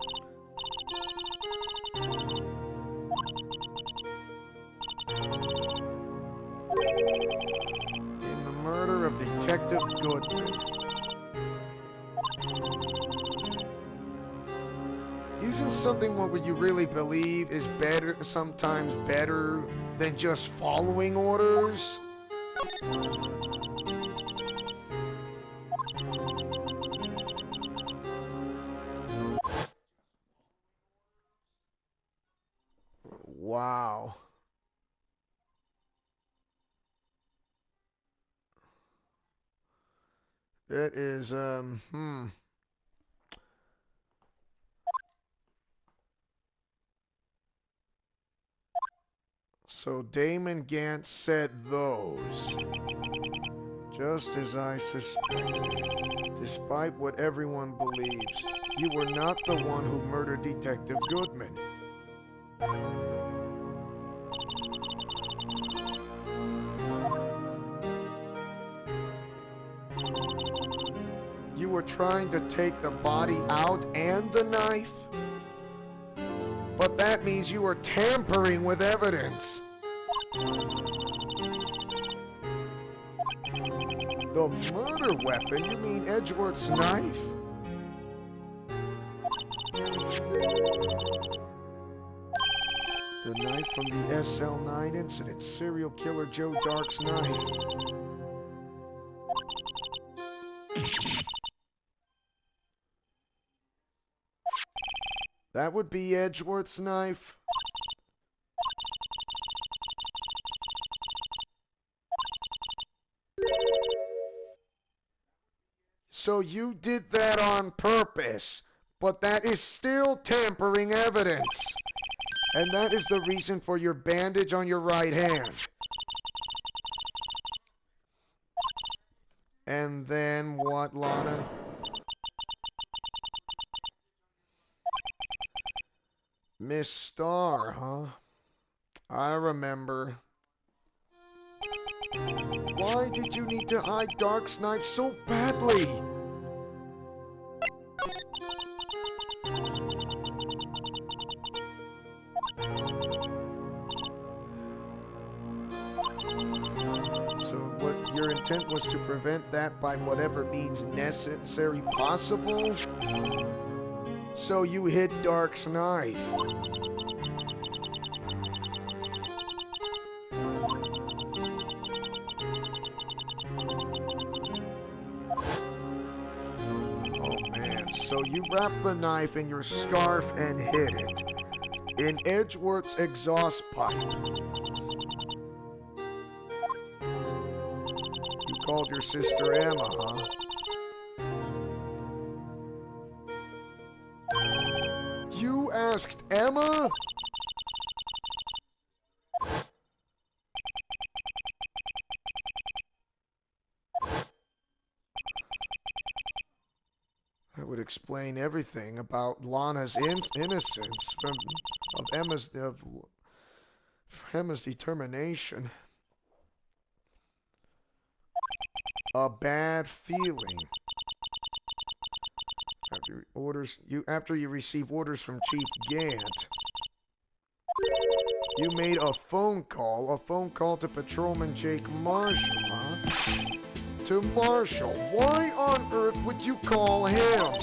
In the murder of Detective Goodman. Isn't something what you really believe is better, sometimes better than just following orders? Wow. That is, So Damon Gant said those. Just as I suspected. Despite what everyone believes, you were not the one who murdered Detective Goodman. You were trying to take the body out and the knife? But that means you were tampering with evidence. The murder weapon? You mean Edgeworth's knife? The knife from the SL9 incident. Serial killer Joe Dark's knife. That would be Edgeworth's knife. So you did that on purpose, but that is still tampering evidence. And that is the reason for your bandage on your right hand. And then what, Lana? Miss Starr, huh? I remember. Why did you need to hide Dark's knife so badly? So what your intent was to prevent that by whatever means necessary possible? So you hid Dark's knife. So you wrapped the knife in your scarf and hid it in Edgeworth's exhaust pipe. You called your sister Emma, huh? You asked Emma? That would explain everything about Lana's innocence of Emma's determination. A bad feeling. After you receive orders from Chief Gant, you made a phone call to Patrolman Jake Marshall, huh? To Marshall. Why on earth would you call him?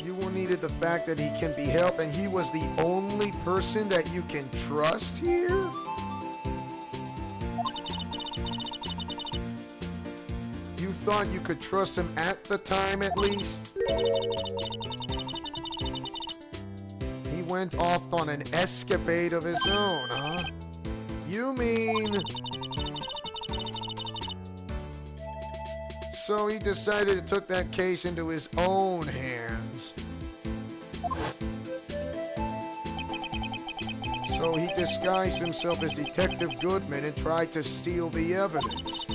You needed the fact that he can be helped and he was the only person that you can trust here? You thought you could trust him at the time at least? He went off on an escapade of his own, huh? You mean... So he decided to take that case into his own hands. So he disguised himself as Detective Goodman and tried to steal the evidence.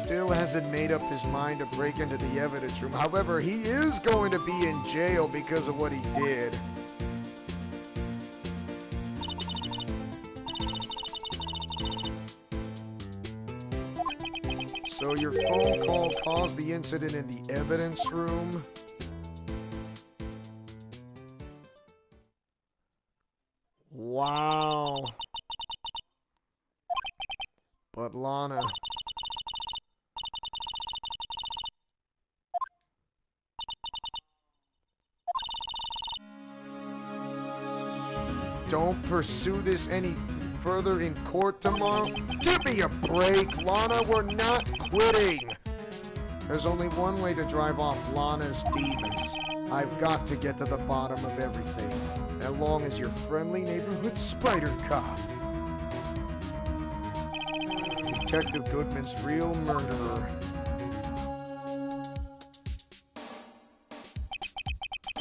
Still hasn't made up his mind to break into the evidence room. However, he is going to be in jail because of what he did. So your phone call caused the incident in the evidence room? Wow. But Lana... Don't pursue this any further in court tomorrow? Give me a break, Lana. We're not quitting. There's only one way to drive off Lana's demons. I've got to get to the bottom of everything, along as your friendly neighborhood spider cop. Detective Goodman's real murderer.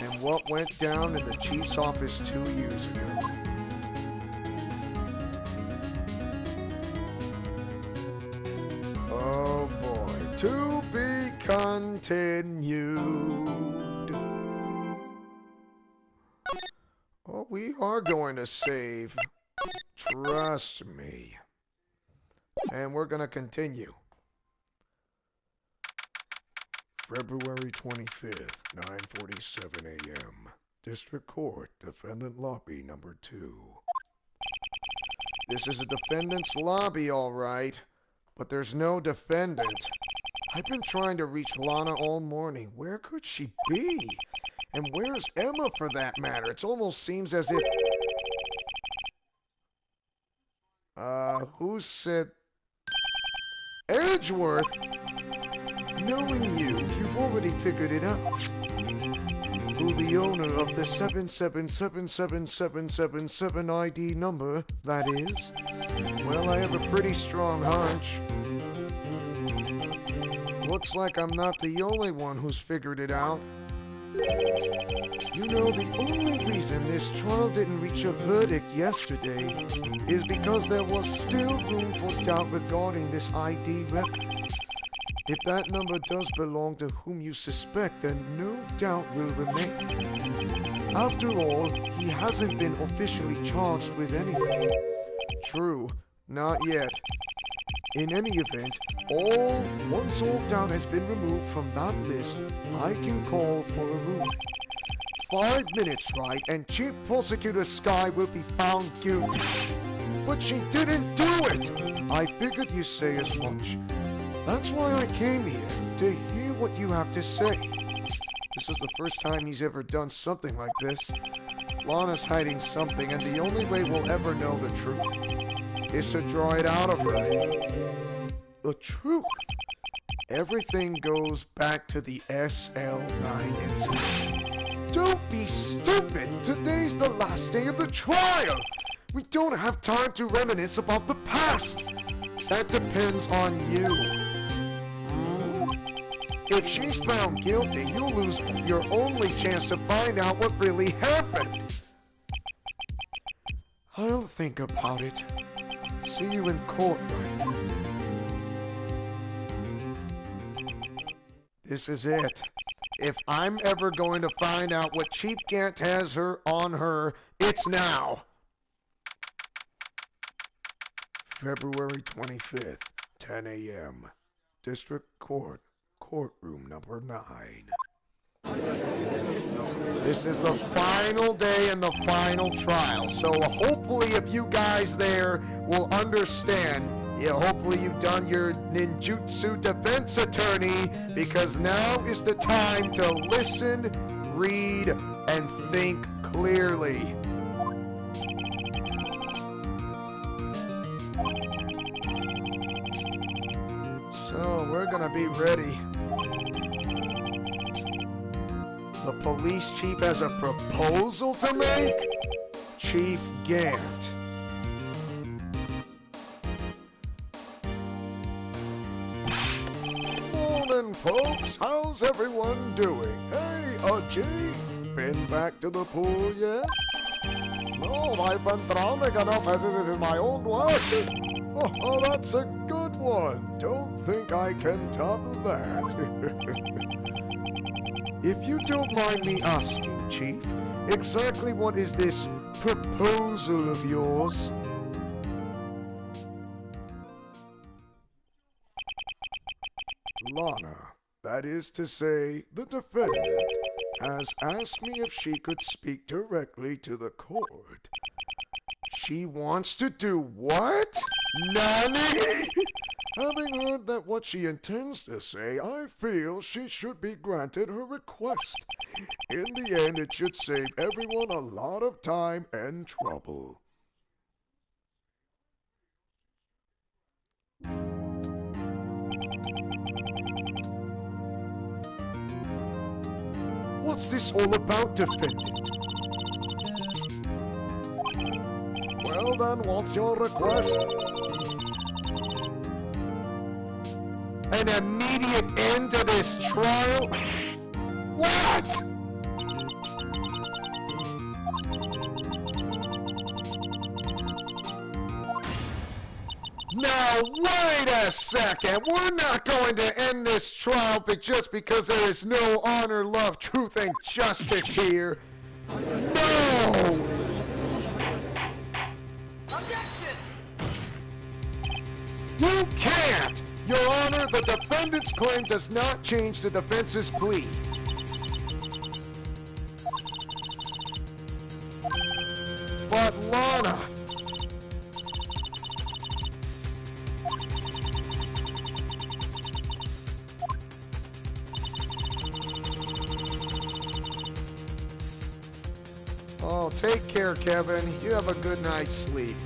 And what went down in the chief's office 2 years ago. Oh boy, to be continued. Oh, we are going to save. Trust me. And we're going to continue. February 25th, 9:47 a.m. District Court, Defendant Lobby number 2. This is a defendant's lobby, all right. But there's no defendant. I've been trying to reach Lana all morning. Where could she be? And where's Emma, for that matter? It almost seems as if... who said... Edgeworth? Knowing you, you've already figured it out. Who the owner of the 7777777 ID number, that is. Well, I have a pretty strong hunch. Looks like I'm not the only one who's figured it out. You know, the only reason this trial didn't reach a verdict yesterday is because there was still room for doubt regarding this ID record. If that number does belong to whom you suspect, then no doubt will remain. After all, he hasn't been officially charged with anything. True, not yet. In any event, once all doubt has been removed from that list, I can call for a ruling. 5 minutes, Wright, and Chief Prosecutor Skye will be found guilty. But she didn't do it! I figured you'd say as much. That's why I came here, to hear what you have to say. This is the first time he's ever done something like this. Lana's hiding something, and the only way we'll ever know the truth is to draw it out of her. The truth. Everything goes back to the SL9 incident. Don't be stupid! Today's the last day of the trial! We don't have time to reminisce about the past! That depends on you. If she's found guilty, you'll lose your only chance to find out what really happened. I'll think about it. See you in court, Wright. This is it. If I'm ever going to find out what Chief Gant has on her, it's now. February 25th, 10 a.m. District Court, courtroom number 9. This is the final day in the final trial, so hopefully if you guys there will understand, hopefully you've done your ninjutsu defense attorney, because now is the time to listen, read, and think clearly. So, we're gonna be ready. The police chief has a proposal to make? Chief Gant. Morning, folks. How's everyone doing? Hey, G, been back to the pool yet? No, I've been drowning enough as it is in my own work. Oh, that's a good one. Don't think I can top that. If you don't mind me asking, Chief, exactly what is this proposal of yours? Lana, that is to say, the defendant, has asked me if she could speak directly to the court. She wants to do what? Nani? Having heard that what she intends to say, I feel she should be granted her request. In the end, it should save everyone a lot of time and trouble. What's this all about, defendant? Well then, what's your request? An immediate end to this trial? What? Now, wait a second. We're not going to end this trial just because there is no honor, love, truth, and justice here. No! Objection! You can't! Your Honor, the defendant's claim does not change the defense's plea. But Lana... Oh, take care, Kevin. You have a good night's sleep.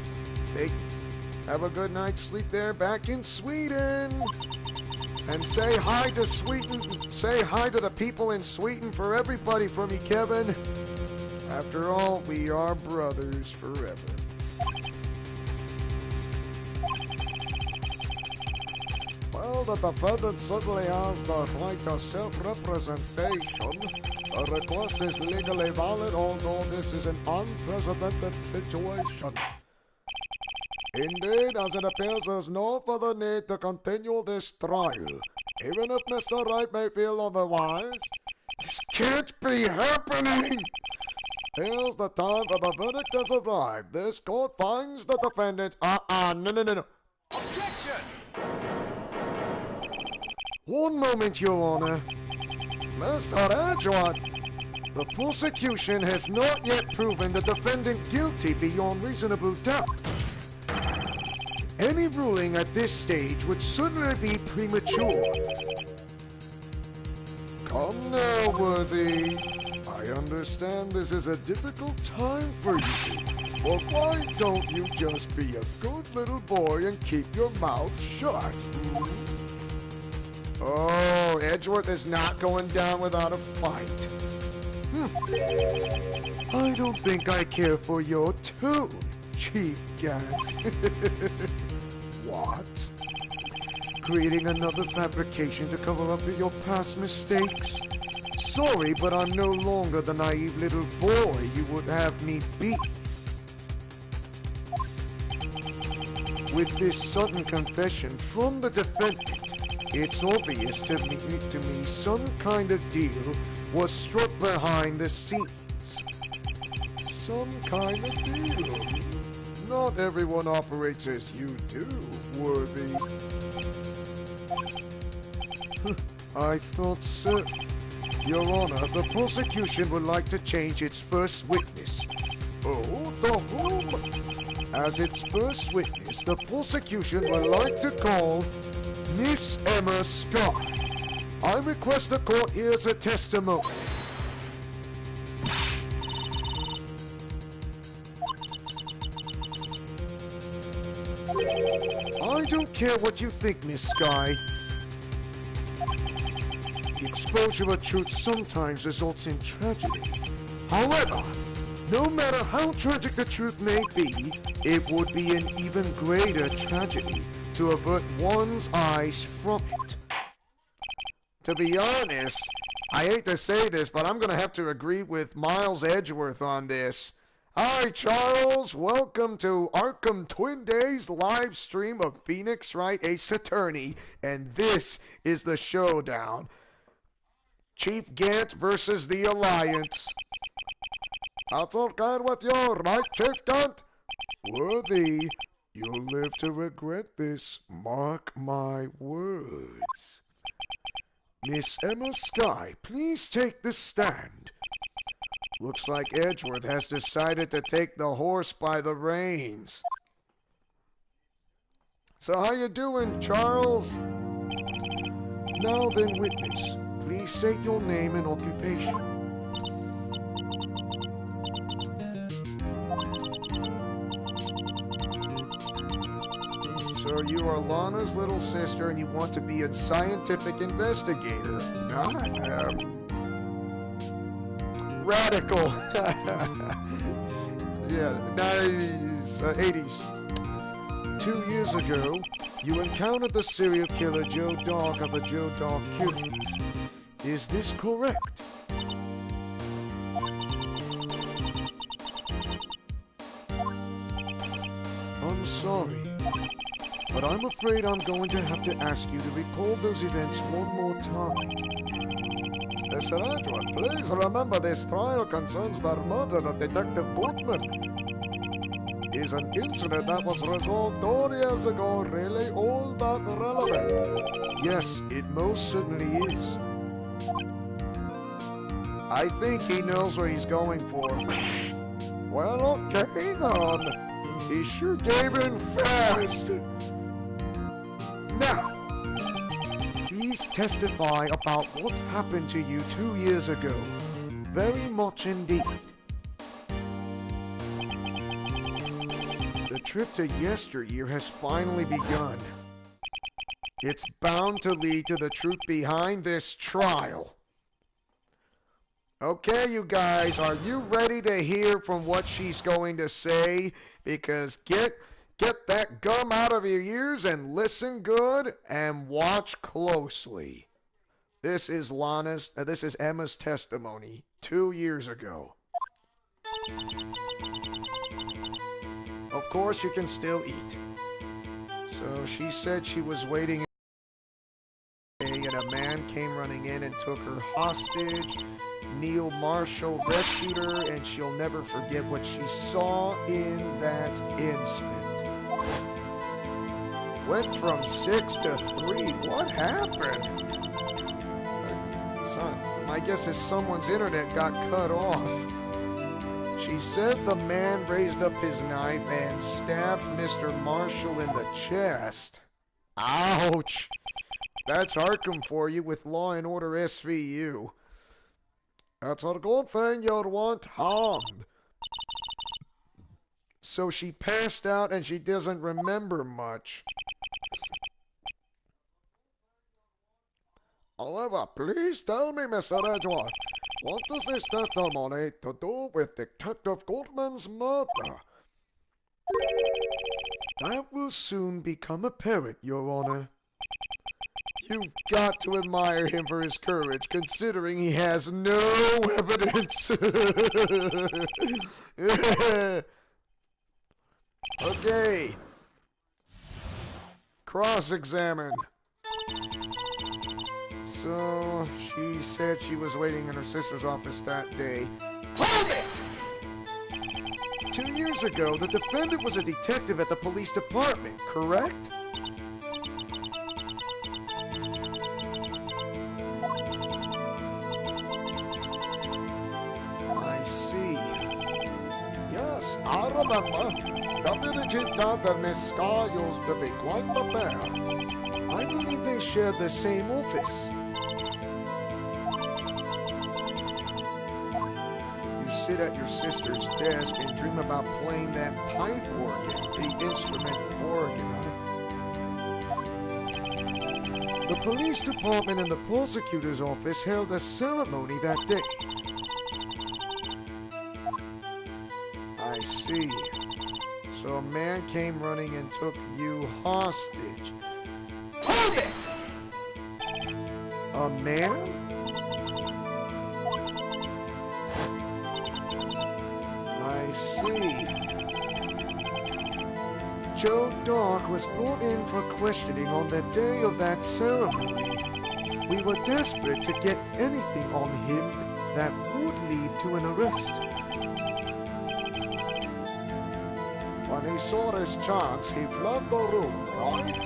Have a good night's sleep there back in Sweden. And say hi to Sweden. Say hi to the people in Sweden for everybody for me, Kevin. After all, we are brothers forever. Well, the defendant certainly has the right to self-representation. The request is legally valid, although this is an unprecedented situation. Indeed, as it appears there's no further need to continue this trial. Even if Mr. Wright may feel otherwise, this can't be happening! Here's the time for the verdict has arrived. This court finds the defendant... No. Objection! One moment, Your Honor. Mr. Edgeworth, the prosecution has not yet proven the defendant guilty beyond reasonable doubt. Any ruling at this stage would certainly be premature. Come now, Worthy. I understand this is a difficult time for you, but why don't you just be a good little boy and keep your mouth shut? Oh, Edgeworth is not going down without a fight. I don't think I care for your tune, Chief Gant. What? Creating another fabrication to cover up for your past mistakes? Sorry, but I'm no longer the naive little boy you would have me be. With this sudden confession from the defendant, it's obvious to me some kind of deal was struck behind the scenes. Some kind of deal. Not everyone operates as you do, Worthy. I thought so. Your Honor, the prosecution would like to change its first witness. Oh, the whom? As its first witness, the prosecution would like to call Miss Emma Scott. I request the court hears her testimony. I don't care what you think, Miss Sky. The exposure of truth sometimes results in tragedy. However, no matter how tragic the truth may be, it would be an even greater tragedy to avert one's eyes from it. To be honest, I hate to say this, but I'm going to have to agree with Miles Edgeworth on this. Hi, Charles. Welcome to Arkham Twin Days live stream of Phoenix Wright Ace Attorney, and this is the showdown. Chief Gant versus the Alliance. That's all good with you, right, Chief Gant? Worthy, you'll live to regret this. Mark my words. Miss Emma Sky, please take the stand. Looks like Edgeworth has decided to take the horse by the reins. So how you doing, Charles? Now then, witness, please state your name and occupation. So you are Lana's little sister and you want to be a scientific investigator. Radical. Yeah, 90s, 80s. 2 years ago, you encountered the serial killer Joe Dog of the Joe Dog Killings. Is this correct? I'm sorry, but I'm afraid I'm going to have to ask you to recall those events one more time. Mr. Edward, please remember this trial concerns the murder of Detective Bootman. Is an incident that was resolved 4 years ago really all that relevant? Yes, it most certainly is. I think he knows what he's going for. Well, okay then. He sure gave in fast. Now, please testify about what happened to you 2 years ago. Very much indeed. The trip to yesteryear has finally begun. It's bound to lead to the truth behind this trial. Okay, you guys, are you ready to hear from what she's going to say? Because get that gum out of your ears and listen good and watch closely. This is Emma's testimony 2 years ago. Of course, you can still eat. So she said she was waiting and a man came running in and took her hostage. Neil Marshall rescued her, and she'll never forget what she saw in that incident. Went from 6 to 3. What happened? My guess is someone's internet got cut off. She said the man raised up his knife and stabbed Mr. Marshall in the chest. Ouch! That's Arkham for you with Law and Order SVU. That's a good thing you weren't harmed. So she passed out and she doesn't remember much. However, please tell me, Mr. Edgeworth, what does this testimony to do with Detective Goldman's murder? That will soon become apparent, Your Honor. You've got to admire him for his courage, considering he has no evidence. Okay. Cross-examine. So, she said she was waiting in her sister's office that day. Hold it! 2 years ago, the defendant was a detective at the police department, correct? I see. Yes, I remember. Deputy Chief Dr. Nescar used to be quite the pair. I believe they shared the same office. Sit at your sister's desk and dream about playing that pipe organ, the instrument organ. The police department and the prosecutor's office held a ceremony that day. I see. So a man came running and took you hostage. Hold it! A man? I see. Joe Dog was brought in for questioning on the day of that ceremony. We were desperate to get anything on him that would lead to an arrest. When he saw his chance, he fled the room, right?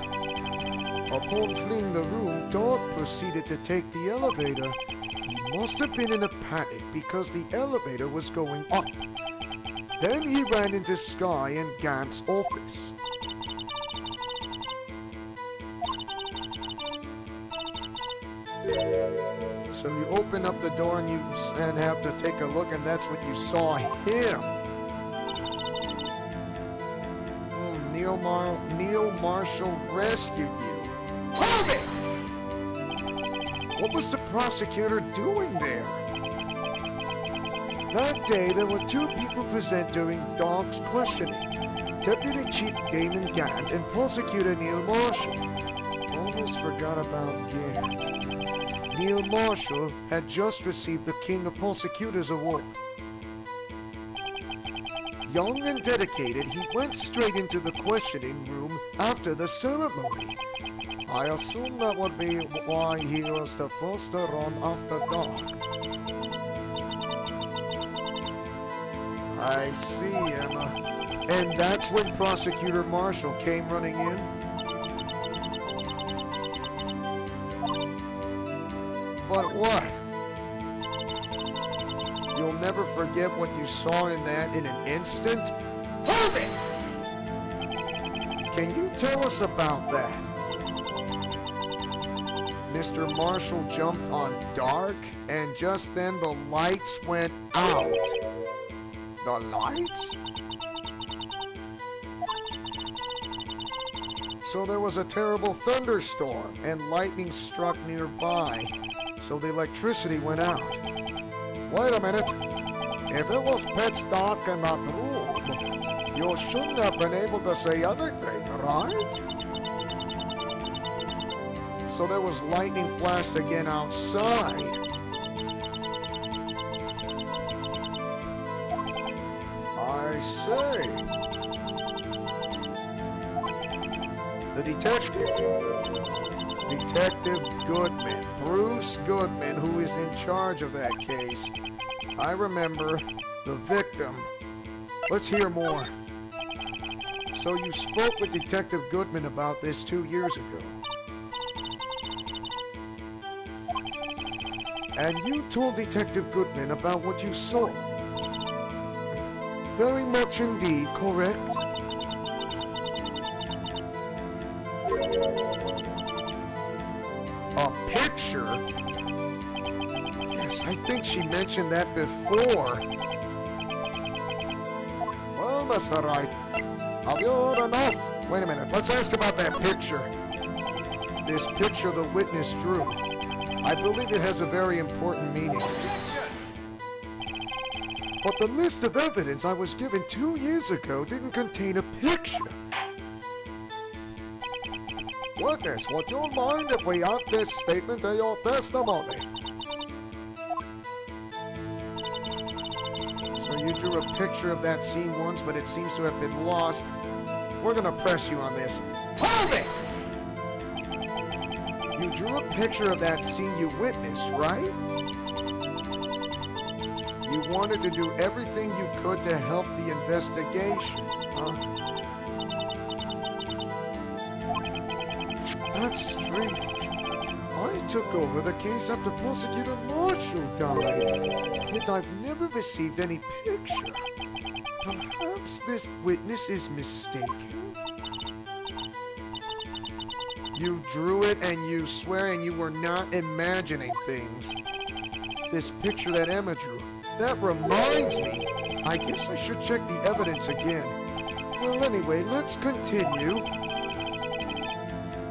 Upon fleeing the room, Dog proceeded to take the elevator. He must have been in a panic because the elevator was going up. Then he ran into Sky and Gant's office. So you open up the door and have to take a look, and that's what you saw him. Neil Marshall rescued you. Hold it! What was the prosecutor doing there? That day, there were two people present during Doc's questioning. Deputy Chief Damon Gant and Prosecutor Neil Marshall. Almost forgot about Gant. Neil Marshall had just received the King of Prosecutors Award. Young and dedicated, he went straight into the questioning room after the ceremony. I assume that would be why he was the first to run after Doc. I see, Emma. And that's when Prosecutor Marshall came running in? But what? You'll never forget what you saw in that in an instant? Hold it! Can you tell us about that? Mr. Marshall jumped on Dark, and just then the lights went out. The lights? So there was a terrible thunderstorm, and lightning struck nearby, so the electricity went out. Wait a minute. If it was pitch dark in that room, you shouldn't have been able to see anything, right? So there was lightning flashed again outside. I see. The Detective Goodman, Bruce Goodman, who is in charge of that case. I remember the victim. Let's hear more. So you spoke with Detective Goodman about this 2 years ago. And you told Detective Goodman about what you saw. Very much indeed, correct? A picture? Yes, I think she mentioned that before. Well, Mr. Wright, have you heard enough? Wait a minute, let's ask about that picture. This picture the witness drew. I believe it has a very important meaning. But the list of evidence I was given 2 years ago didn't contain a picture. Witness, would you mind if we add this statement to your testimony? So you drew a picture of that scene once, but it seems to have been lost. We're gonna press you on this. Hold it! You drew a picture of that scene you witnessed, right? You wanted to do everything you could to help the investigation, huh? That's strange. I took over the case after Prosecutor Marshall died, yet I've never received any picture. Perhaps this witness is mistaken? You drew it and you swear and you were not imagining things. This picture that Emma drew, that reminds me. I guess I should check the evidence again. Well, anyway, let's continue.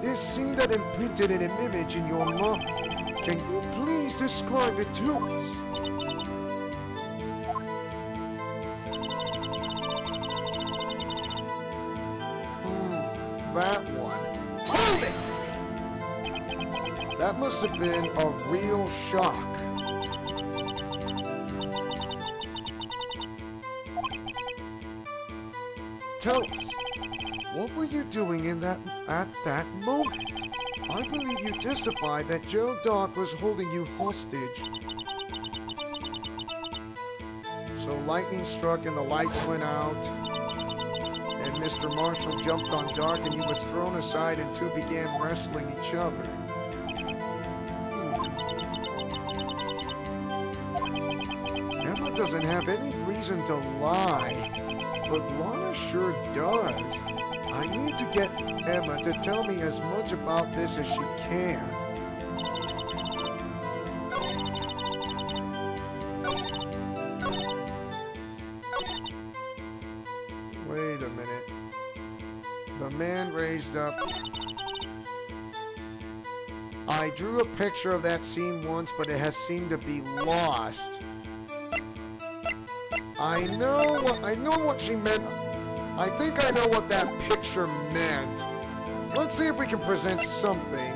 This scene that imprinted an image in your mind, can you please describe it to us? That one. Hold it! That must have been a real shock. Tell us, what were you doing at that moment? I believe you testified that Joe Doc was holding you hostage. So lightning struck and the lights went out, and Mr. Marshall jumped on Dark and he was thrown aside and two began wrestling each other. Emma doesn't have any reason to lie, but Lana sure does. I need to get Emma to tell me as much about this as she can. Wait a minute. The man raised up. I drew a picture of that scene once, but it has seemed to be lost. I know what she meant. I think I know what that picture meant. Let's see if we can present something.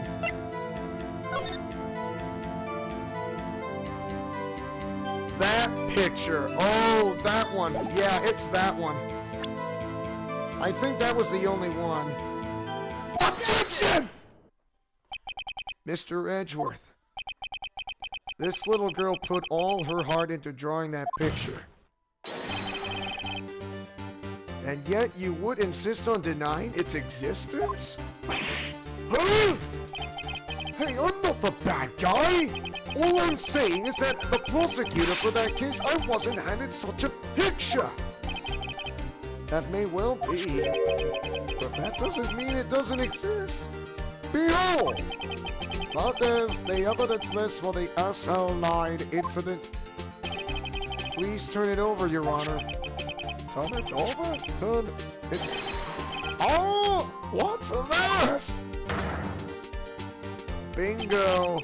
That picture. Oh, that one. Yeah, it's that one. I think that was the only one. Objection! Mr. Edgeworth. This little girl put all her heart into drawing that picture. And yet you would insist on denying its existence? Huh? Hey, I'm not the bad guy! All I'm saying is that the prosecutor for that case, I wasn't handed such a picture! That may well be, but that doesn't mean it doesn't exist. Behold! That is the evidence list for the SL9 incident. Please turn it over, Your Honor. Turn it over? Turn it... Oh! What's this? Bingo!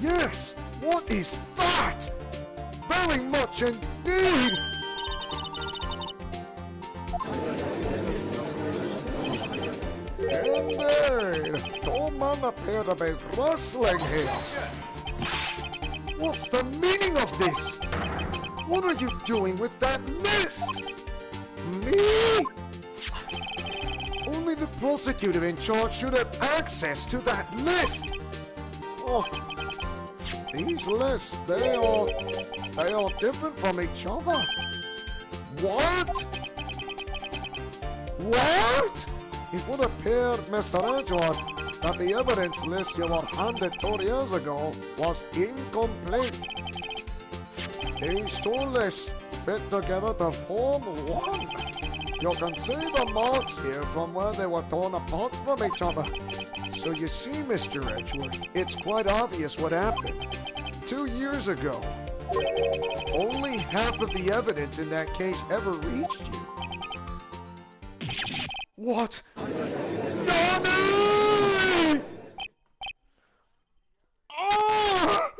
Yes! What is that? Very much indeed! Indeed! Two men appear to be wrestling here. What's the meaning of this? What are you doing with that list? Me? Only the prosecutor in charge should have access to that list. Oh, these lists, they are different from each other. What? What? It would appear, Mr. Edgeworth, that the evidence list you were handed 2 years ago was incomplete. These two lists fit together to form one. You can see the marks here from where they were torn apart from each other. So you see, Mr. Edgeworth, it's quite obvious what happened. 2 years ago, only half of the evidence in that case ever reached you. What? Donnie! Oh!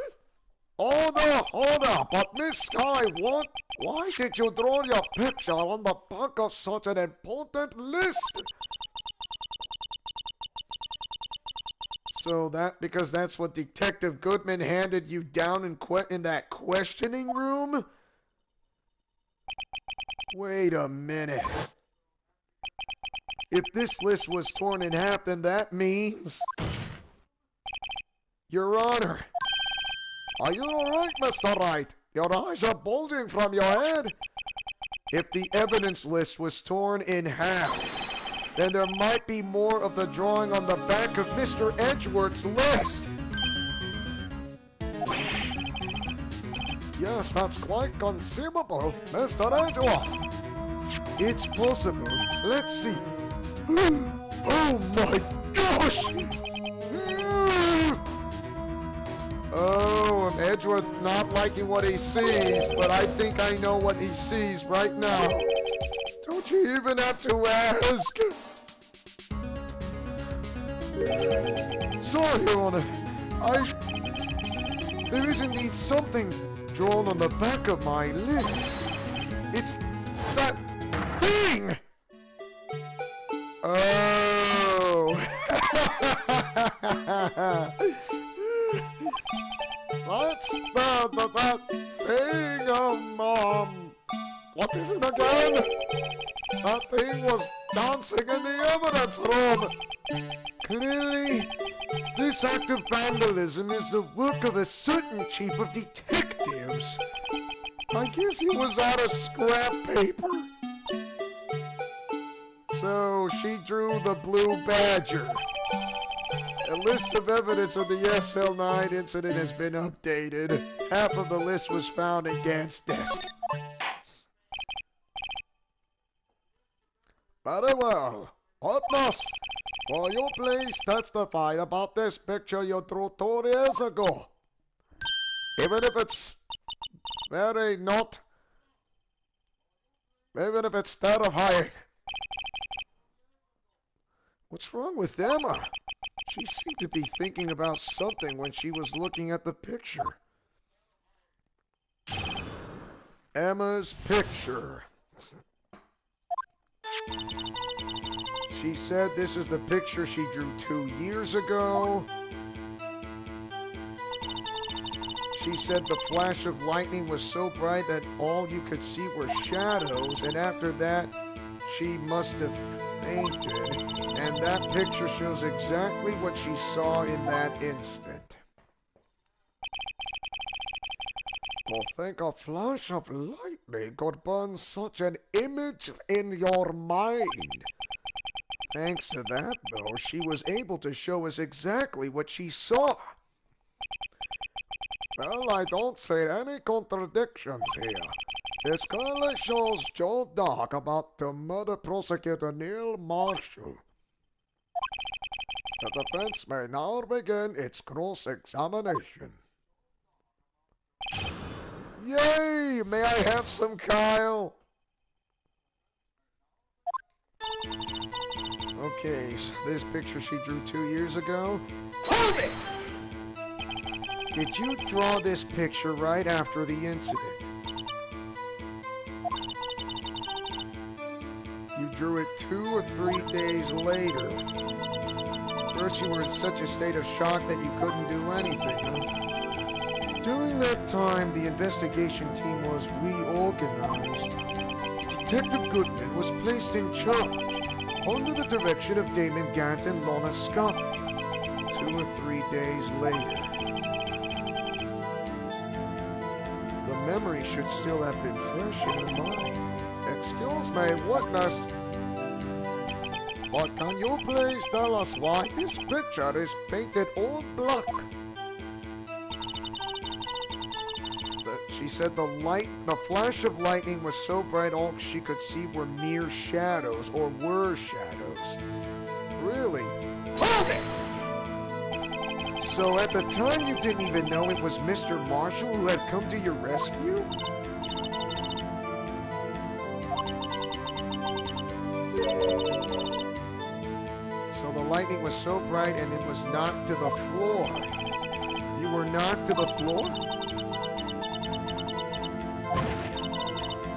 Hold up, but Miss Sky, what? Why did you draw your picture on the back of such an important list? So because that's what Detective Goodman handed you down in that questioning room? Wait a minute. If this list was torn in half, then that means... Your Honor. Are you alright, Mr. Wright? Your eyes are bulging from your head. If the evidence list was torn in half, then there might be more of the drawing on the back of Mr. Edgeworth's list. Yes, that's quite conceivable, Mr. Edgeworth. It's possible. Let's see. Oh my gosh! Oh, Edgeworth's not liking what he sees, but I think I know what he sees right now. Don't you even have to ask? Sorry, Your Honor. There is indeed something drawn on the back of my list. It's that thing! Oh! That's that thing, what is it again? That thing was dancing in the evidence room. Clearly, this act of vandalism is the work of a certain chief of detectives. I guess he was out of scrap paper. So she drew the Blue Badger. A list of evidence of the SL9 incident has been updated. Half of the list was found in Gant's desk. Very well. Witness, will you please testify about this picture you drew 2 years ago? Even if it's even if it's terrifying. What's wrong with Emma? She seemed to be thinking about something when she was looking at the picture. Emma's picture. She said this is the picture she drew 2 years ago. She said the flash of lightning was so bright that all you could see were shadows, and after that, she must have fainted. And that picture shows exactly what she saw in that instant. To think a flash of lightning could burn such an image in your mind. Thanks to that, though, she was able to show us exactly what she saw. Well, I don't see any contradictions here. This clearly shows Joe Dock about to murder prosecutor Neil Marshall. The defense may now begin its cross-examination. Yay! May I have some, Kyle? Okay, so this picture she drew 2 years ago. Hold it! Did you draw this picture right after the incident? You drew it 2 or 3 days later. First you were in such a state of shock that you couldn't do anything, huh? During that time, the investigation team was reorganized. Detective Goodman was placed in charge, under the direction of Damon Gant and Lorna Scott. 2 or 3 days later. The memory should still have been fresh in her mind. Excuse me, witness. But can you please tell us why this picture is painted all black? She said the flash of lightning was so bright all she could see were mere shadows, or were shadows. Really? Hold it! So at the time you didn't even know it was Mr. Marshall who had come to your rescue? So the lightning was so bright and it was knocked to the floor. You were knocked to the floor?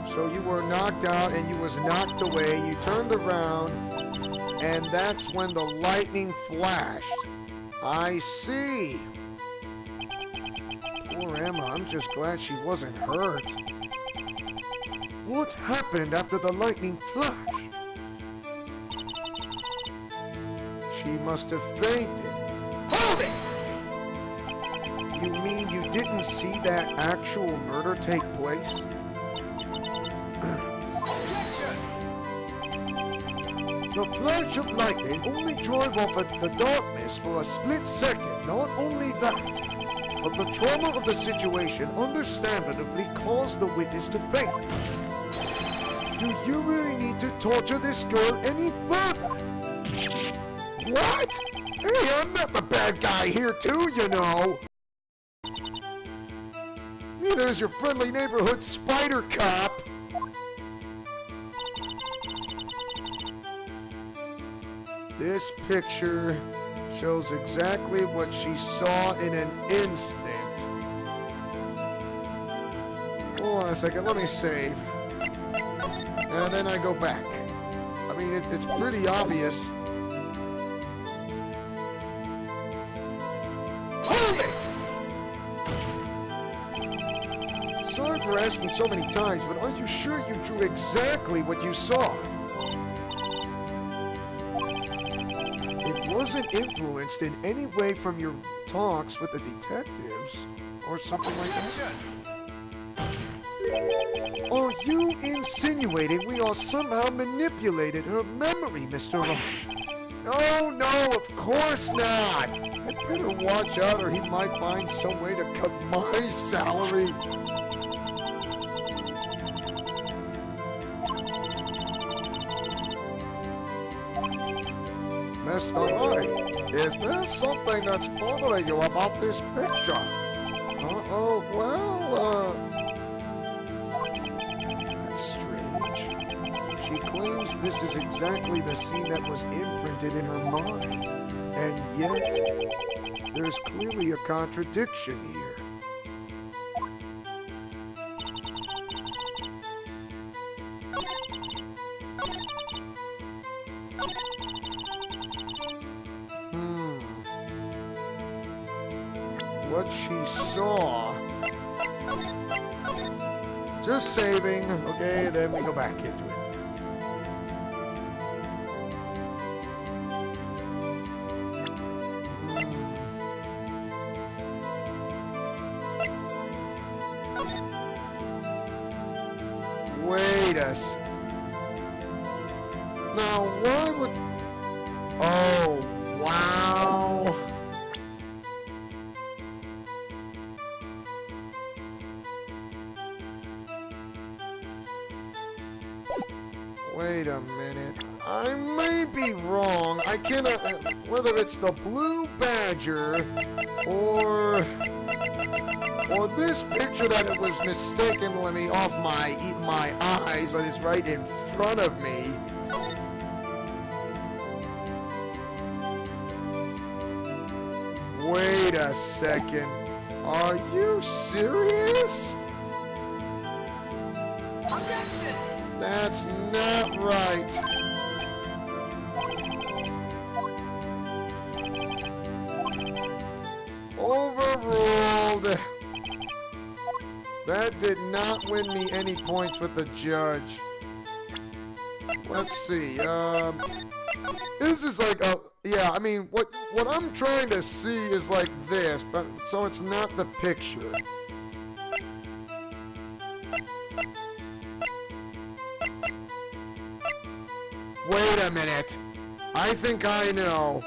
So you were knocked out and you was knocked away. You turned around and that's when the lightning flashed. I see. Poor Emma, I'm just glad she wasn't hurt. What happened after the lightning flashed? She must have fainted. Hold it! You mean you didn't see that actual murder take place? The flash of lightning only drove off at the darkness for a split second. Not only that, but the trauma of the situation understandably caused the witness to faint. Do you really need to torture this girl any further? What? Hey, I'm not the bad guy here too, you know. Neither is your friendly neighborhood spider cop. This picture shows exactly what she saw in an instant. Hold on a second, let me save. And then I go back. I mean, it's pretty obvious. Hold it! Sorry for asking so many times, but are you sure you drew exactly what you saw? Wasn't influenced in any way from your talks with the detectives or something like that? Are you insinuating we are somehow manipulated her memory, Mr. Rush? Oh, no, of course not. I'd better watch out or he might find some way to cut my salary. Mr. Wright, is there something that's bothering you about this picture? That's strange. She claims this is exactly the scene that was imprinted in her mind. And yet, there's clearly a contradiction here. What she saw. Just saving, okay, then we go back into it. Wait a s... Now, why would... Oh, wow. Wait a minute. I may be wrong. I cannot... Whether it's the Blue Badger or this picture that it was mistakenly off my eyes that is right in front of me. Wait a second. Are you serious? Objection! That's not right. Overruled. That did not win me any points with the judge. Let's see. This is like a... Yeah, I mean, what I'm trying to see is like this, but so it's not the picture. Wait a minute. I think I know.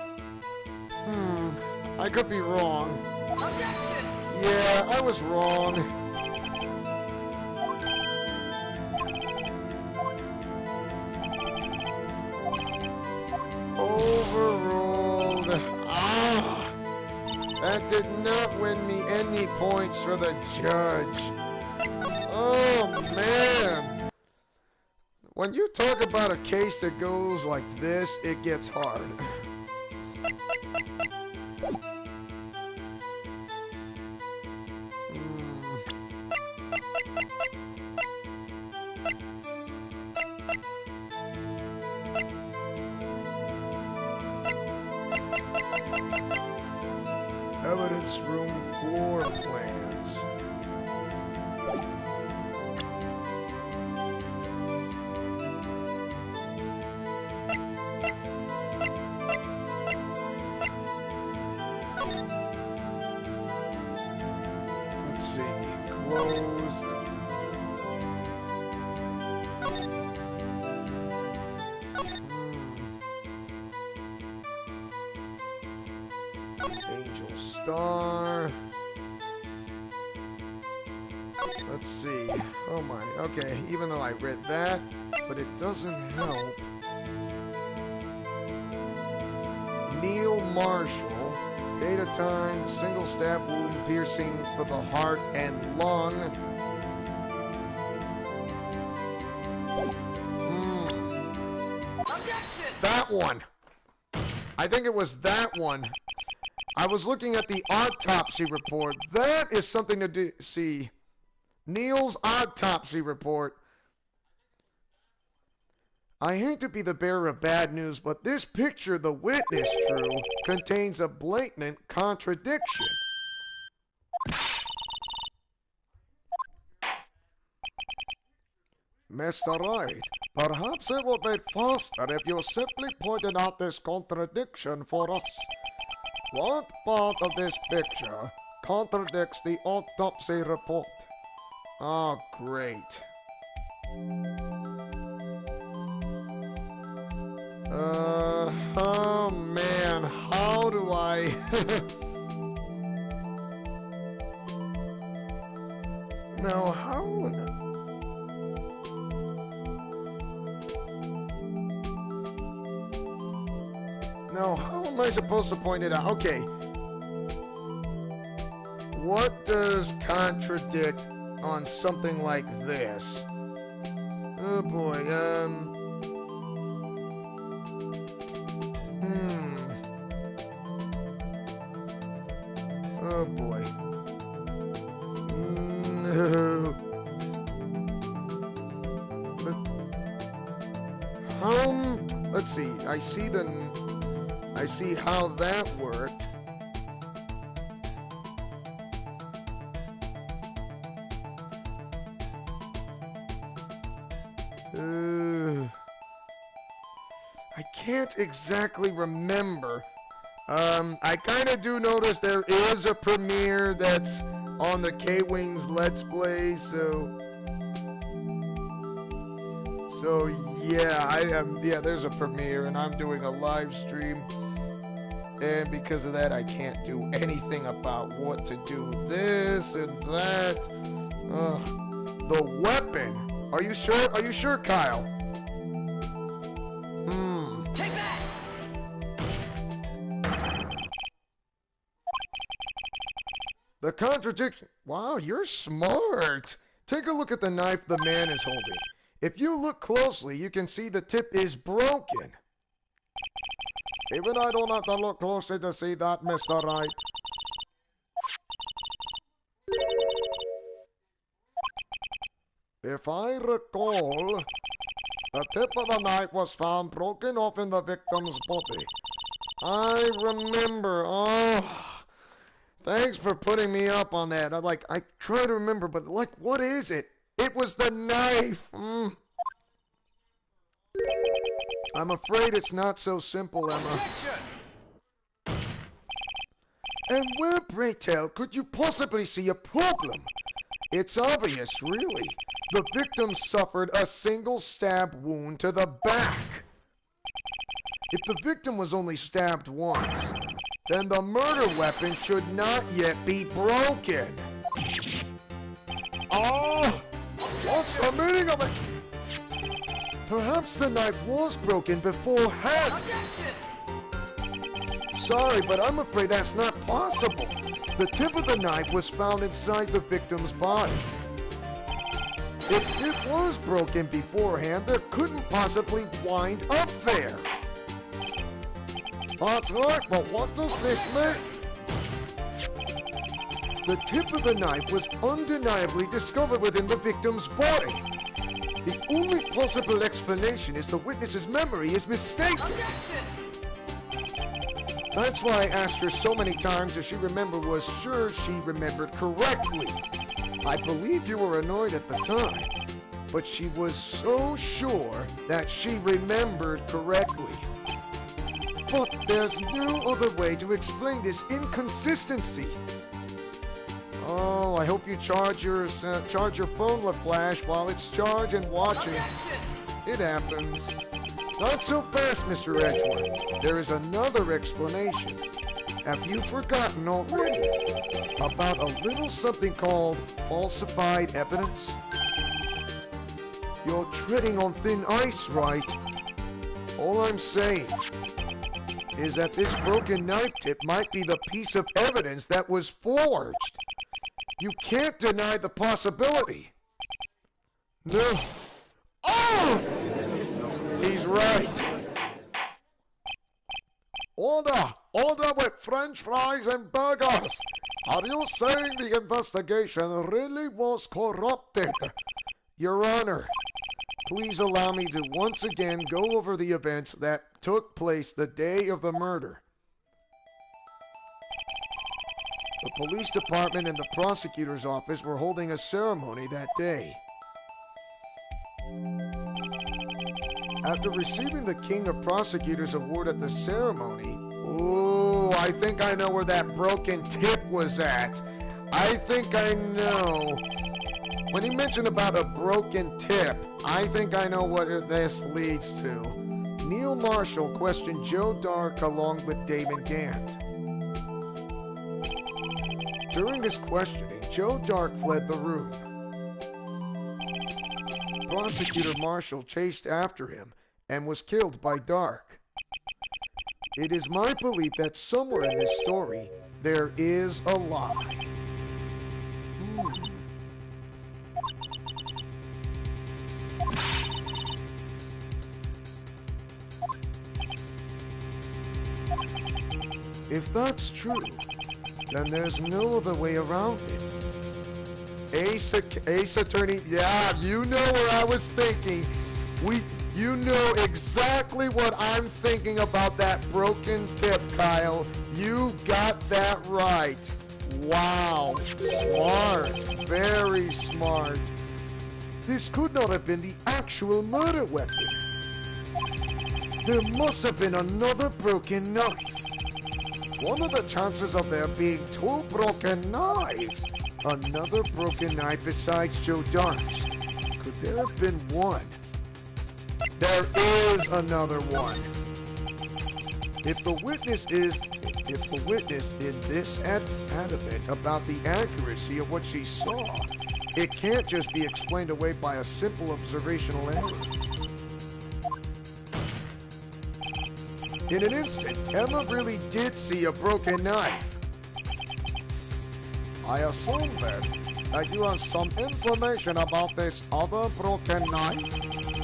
I could be wrong. Objection! Yeah, I was wrong. Overruled. Ah! That did not win me any points for the judge. Oh, man. When you talk about a case that goes like this, it gets hard. Evidence room floor plans. Let's see. Closed. Angel Star. Let's see. Oh my. Okay, even though I read that, but it doesn't help. Neil Marshall. Data time, single stab wound piercing for the heart and lung. Objection! That one. I think it was that one. I was looking at the autopsy report. That is something to see. Neil's autopsy report. I hate to be the bearer of bad news, but this picture the witness drew contains a blatant contradiction. Mr. Wright, perhaps it would be faster if you simply pointed out this contradiction for us. What part of this picture contradicts the autopsy report? Oh, great. Oh man, how do I... No, how... No, how am I supposed to point it out? Okay. What does contradict on something like this? Oh boy, Oh boy. No. Let's see. I see how that worked. I can't exactly remember. I kind of do notice there is a premiere that's on the K-Wings Let's Play, so yeah, there's a premiere, and I'm doing a live stream, and because of that, I can't do anything about what to do with this and that. The weapon. Are you sure? Are you sure, Kyle? Take that! The contradiction. Wow, you're smart. Take a look at the knife the man is holding. If you look closely, you can see the tip is broken. Even I don't have to look closely to see that, Mr. Wright. If I recall, the tip of the knife was found broken off in the victim's body. I remember. Oh, thanks for putting me up on that. I try to remember, but what is it? It was the knife. I'm afraid it's not so simple, Emma. Objection! And where, pray tell, could you possibly see a problem? It's obvious, really. The victim suffered a single stab wound to the back. If the victim was only stabbed once, then the murder weapon should not yet be broken. Oh! What's the meaning of it? Perhaps the knife was broken beforehand. Objection! Sorry, but I'm afraid that's not possible. The tip of the knife was found inside the victim's body. If it was broken beforehand, there couldn't possibly wind up there. That's right, but what does this mean? The tip of the knife was undeniably discovered within the victim's body. The only possible explanation is the witness's memory is mistaken. Objection! That's why I asked her so many times if she was sure she remembered correctly. I believe you were annoyed at the time, but she was so sure that she remembered correctly. But there's no other way to explain this inconsistency. Oh, I hope you charge your phone, LaFlash, while it's charged and watching. It happens. Not so fast, Mr. Edgeworth. There is another explanation. Have you forgotten already about a little something called falsified evidence? You're treading on thin ice, Wright. All I'm saying is that this broken knife tip might be the piece of evidence that was forged. You can't deny the possibility. No. Oh! He's right. Order with French fries and burgers. Are you saying the investigation really was corrupted? Your Honor, please allow me to once again go over the events that took place the day of the murder. The police department and the prosecutor's office were holding a ceremony that day. After receiving the King of Prosecutors Award at the ceremony, ooh, I think I know where that broken tip was at. I think I know. When he mentioned about a broken tip, I think I know what this leads to. Neil Marshall questioned Joe Dark along with Damon Gant. During his questioning, Joe Dark fled the room. Prosecutor Marshall chased after him and was killed by Dark. It is my belief that somewhere in this story, there is a lie. If that's true, then there's no other way around it. Ace Attorney, yeah, you know where I was thinking. You know exactly what I'm thinking about that broken tip, Kyle. You got that right. Wow, smart, very smart. This could not have been the actual murder weapon. There must have been another broken knife. What are the chances of there being two broken knives? Another broken knife besides Joe Dark's. Could there have been one? There is another one. If the witness in this adamant about the accuracy of what she saw, it can't just be explained away by a simple observational error. In an instant, Emma really did see a broken knife. I assume then that you have some information about this other broken knife.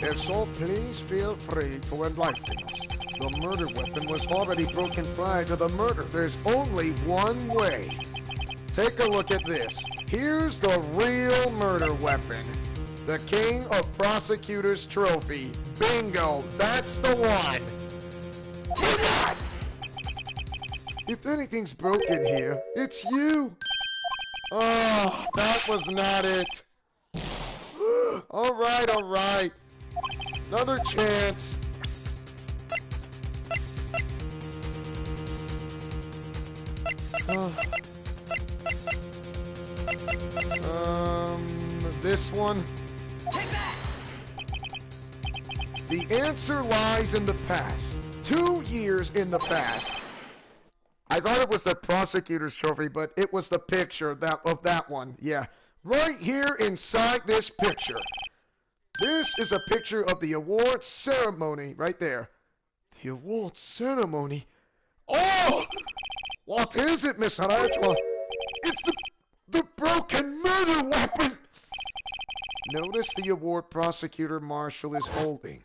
If so, please feel free to enlighten us. The murder weapon was already broken prior to the murder. There's only one way. Take a look at this. Here's the real murder weapon. The King of Prosecutors Trophy. Bingo, that's the one. If anything's broken here, it's you. Oh, that was not it. All right. Another chance. This one. Take that! The answer lies in the past. 2 years in the past. I thought it was the prosecutor's trophy, but it was the picture of that one. Yeah. Right here inside this picture. This is a picture of the award ceremony right there. The award ceremony? Oh! What is it, Miss Rachel? It's the broken murder weapon! Notice the award prosecutor marshal is holding.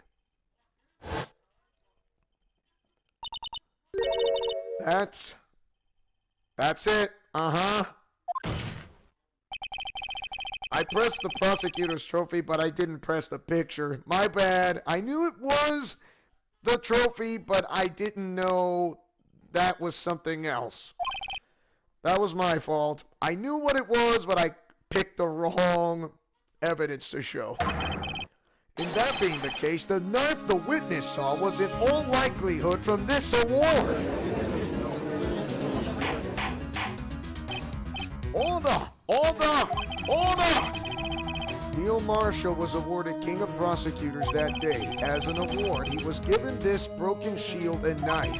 That's it. Uh-huh. I pressed the prosecutor's trophy, but I didn't press the picture. My bad. I knew it was the trophy, but I didn't know that was something else. That was my fault. I knew what it was, but I picked the wrong evidence to show. In that being the case, the knife the witness saw was in all likelihood from this award. Order! Neil Marshall was awarded King of Prosecutors that day. As an award, he was given this broken shield and knife.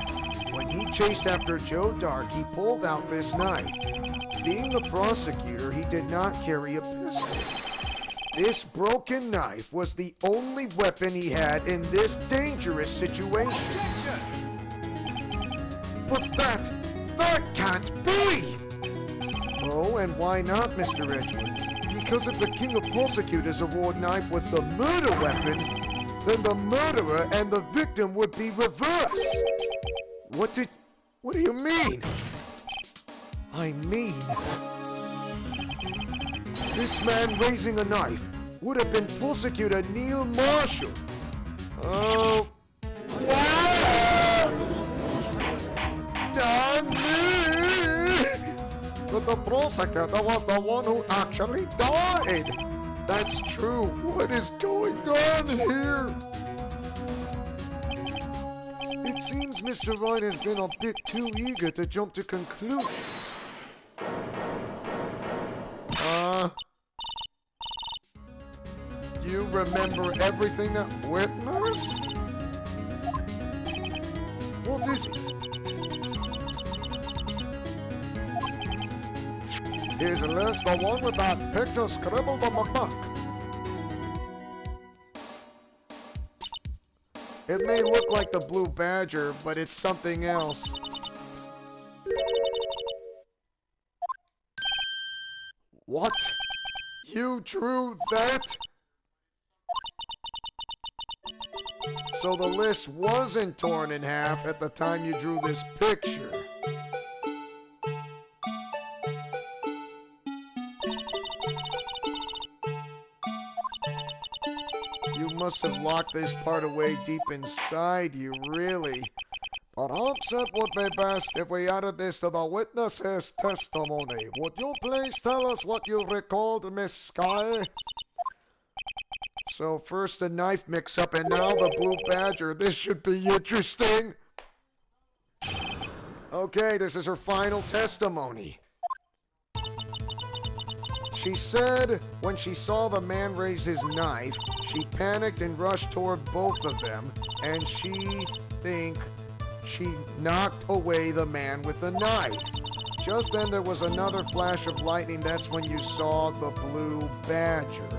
When he chased after Joe Dark, he pulled out this knife. Being a prosecutor, he did not carry a pistol. This broken knife was the only weapon he had in this dangerous situation. But that can't be! Oh, and why not, Mr. Edgewood? Because if the King of Prosecutors award knife was the murder weapon, then the murderer and the victim would be reversed. What do you mean? I mean, this man raising a knife would have been Prosecutor Neil Marshall. Oh, what? Not me! But the prosecutor was the one who actually died. That's true. What is going on here? It seems Mr. Wright has been a bit too eager to jump to conclusions. You remember everything that witnessed? What is it? Here's a list, the one with that picture scribbled on the back. It may look like the blue badger, but it's something else. What? You drew that? So the list wasn't torn in half at the time you drew this picture. must have locked this part away deep inside you, really. Perhaps it would be best if we added this to the witness's testimony. Would you please tell us what you recalled, Miss Sky? So first the knife mix-up and now the blue badger. This should be interesting. Okay, this is her final testimony. She said when she saw the man raise his knife, she panicked and rushed toward both of them, and she knocked away the man with the knife. Just then there was another flash of lightning. That's when you saw the blue badger.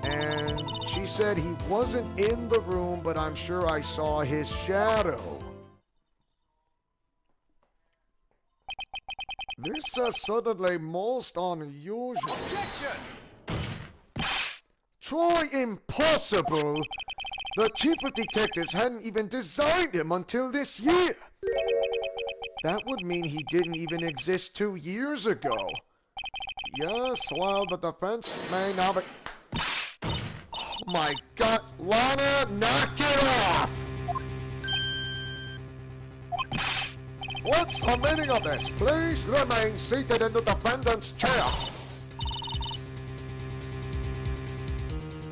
And she said he wasn't in the room, but I'm sure I saw his shadow. This is suddenly most unusual. Objection! Try impossible! The chief of detectives hadn't even designed him until this year. That would mean he didn't even exist 2 years ago. Yes, well, the defense may not be... Oh my god, Lana, knock it off! What's the meaning of this? Please remain seated in the defendant's chair.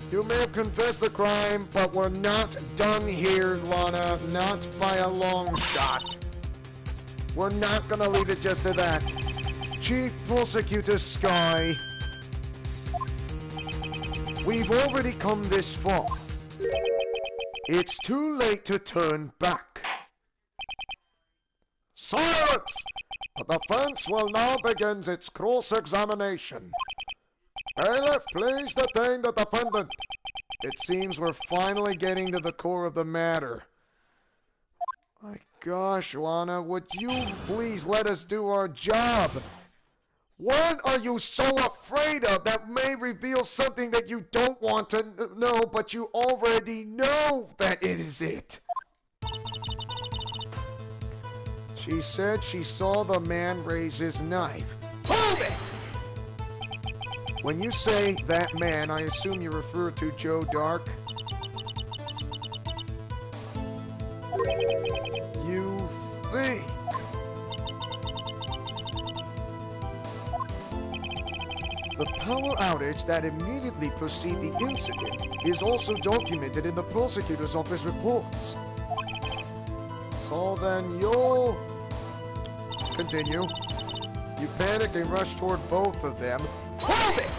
You may have confessed the crime, but we're not done here, Lana. Not by a long shot. We're not gonna leave it just to that. Chief Prosecutor Sky, we've already come this far. It's too late to turn back. Silence! The defense will now begin its cross-examination. Bailiff, please detain the defendant. It seems we're finally getting to the core of the matter. My gosh, Lana, would you please let us do our job? What are you so afraid of that may reveal something that you don't want to know, but you already know that it is it? She said she saw the man raise his knife. Hold it! When you say that man, I assume you refer to Joe Dark. You think. The power outage that immediately preceded the incident is also documented in the prosecutor's office reports. So then you'll... Continue. You panicked and rushed toward both of them. Hold it!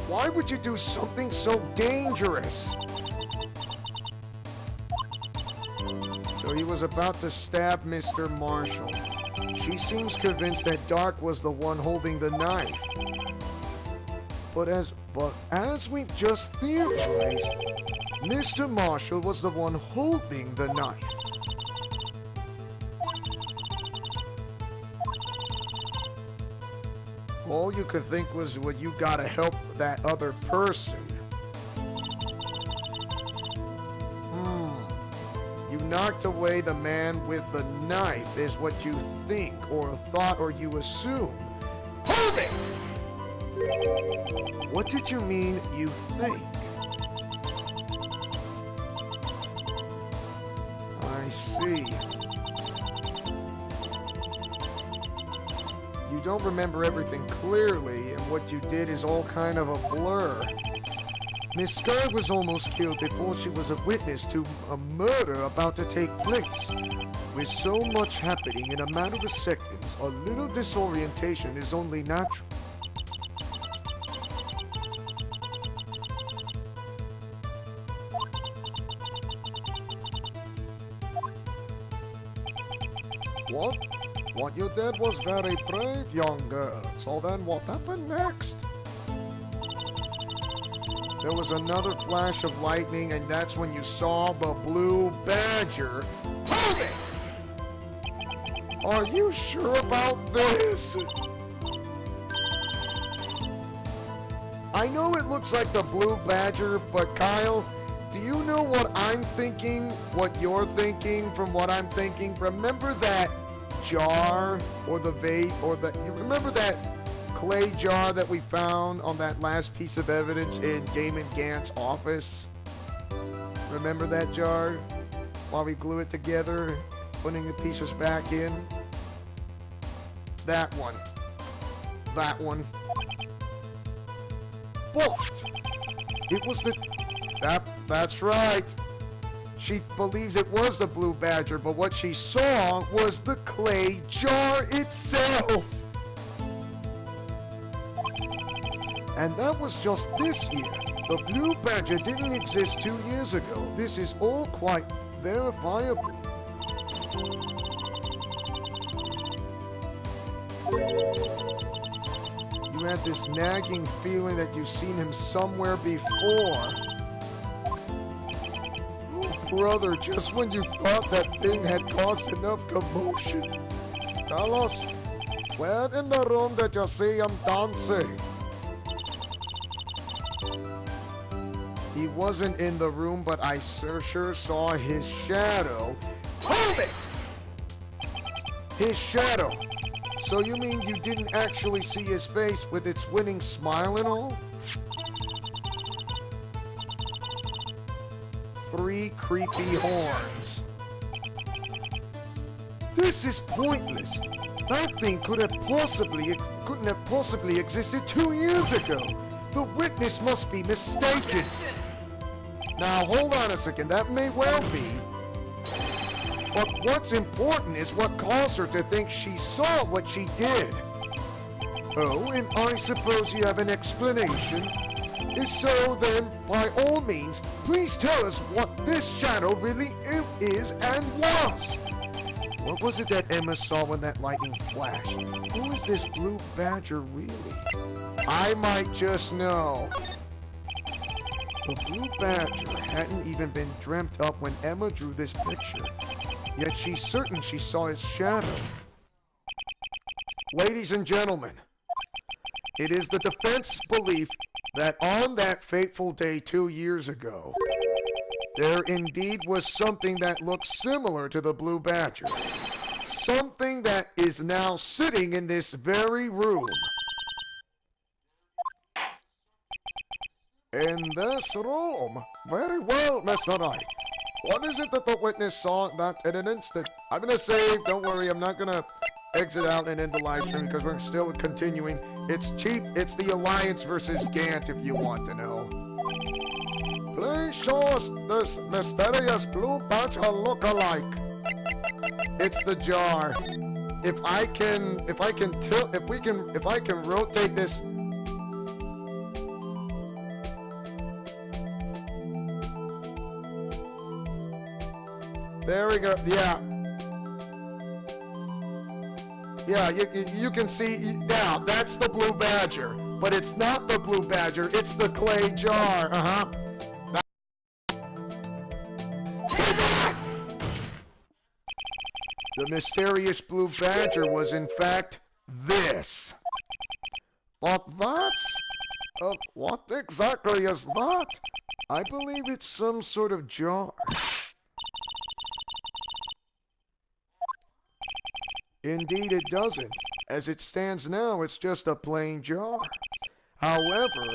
Why would you do something so dangerous? So he was about to stab Mr. Marshall. She seems convinced that Dark was the one holding the knife. But as we've just theorized, Mr. Marshall was the one holding the knife. All you could think was, well, you gotta help that other person. You knocked away the man with the knife is what you think, or thought, or you assume. Hold it! What did you mean, you think? I see. You don't remember everything clearly, and what you did is all kind of a blur. Miss Sky was almost killed before she was a witness to a murder about to take place. With so much happening in a matter of seconds, a little disorientation is only natural. What? What you did was very brave, young girl. So then what happened next? There was another flash of lightning, and that's when you saw the blue badger. Hold it! Are you sure about this? I know it looks like the blue badger, but Kyle, do you know what I'm thinking? What you're thinking from what I'm thinking? Remember that jar or the vase or the... You remember that clay jar that we found on that last piece of evidence in Damon Gant's office? Remember that jar? While we glue it together, putting the pieces back in? That one. That one. Booked! It was the... That's right. She believes it was the Blue Badger, but what she saw was the clay jar itself. And that was just this year. The Blue Badger didn't exist 2 years ago. This is all quite verifiable. You had this nagging feeling that you've seen him somewhere before. Oh, brother, just when you thought that thing had caused enough commotion. Carlos, where in the room did you see him dancing? He wasn't in the room, but I sure saw his shadow. Hold it! His shadow. So you mean you didn't actually see his face with its winning smile and all? 3 creepy horns. This is pointless. That thing couldn't have possibly existed 2 years ago. The witness must be mistaken. Now hold on a second, that may well be. But what's important is what caused her to think she saw what she did. Oh, and I suppose you have an explanation. If so, then, by all means, please tell us what this shadow really is and was. What was it that Emma saw when that lightning flashed? Who is this Blue Badger really? I might just know. The Blue Badger hadn't even been dreamt up when Emma drew this picture. Yet she's certain she saw its shadow. Ladies and gentlemen, it is the defense's belief that on that fateful day 2 years ago, there indeed was something that looked similar to the Blue Badger. Something that is now sitting in this very room. In this room? Very well, Mr. Wright. What is it that the witness saw that in an instant? I'm gonna save, don't worry, I'm not gonna exit out and end the live stream because we're still continuing. It's cheap, it's the Alliance versus Gant if you want to know. Please show us this mysterious Blue Badger look-alike. It's the jar. If I can rotate this. There we go. Yeah. Yeah, you can see. Yeah, that's the Blue Badger. But it's not the Blue Badger. It's the clay jar. Uh-huh. The mysterious Blue Badger was, in fact, this. But that's... what exactly is that? I believe it's some sort of jar. Indeed, it doesn't. As it stands now, it's just a plain jar. However,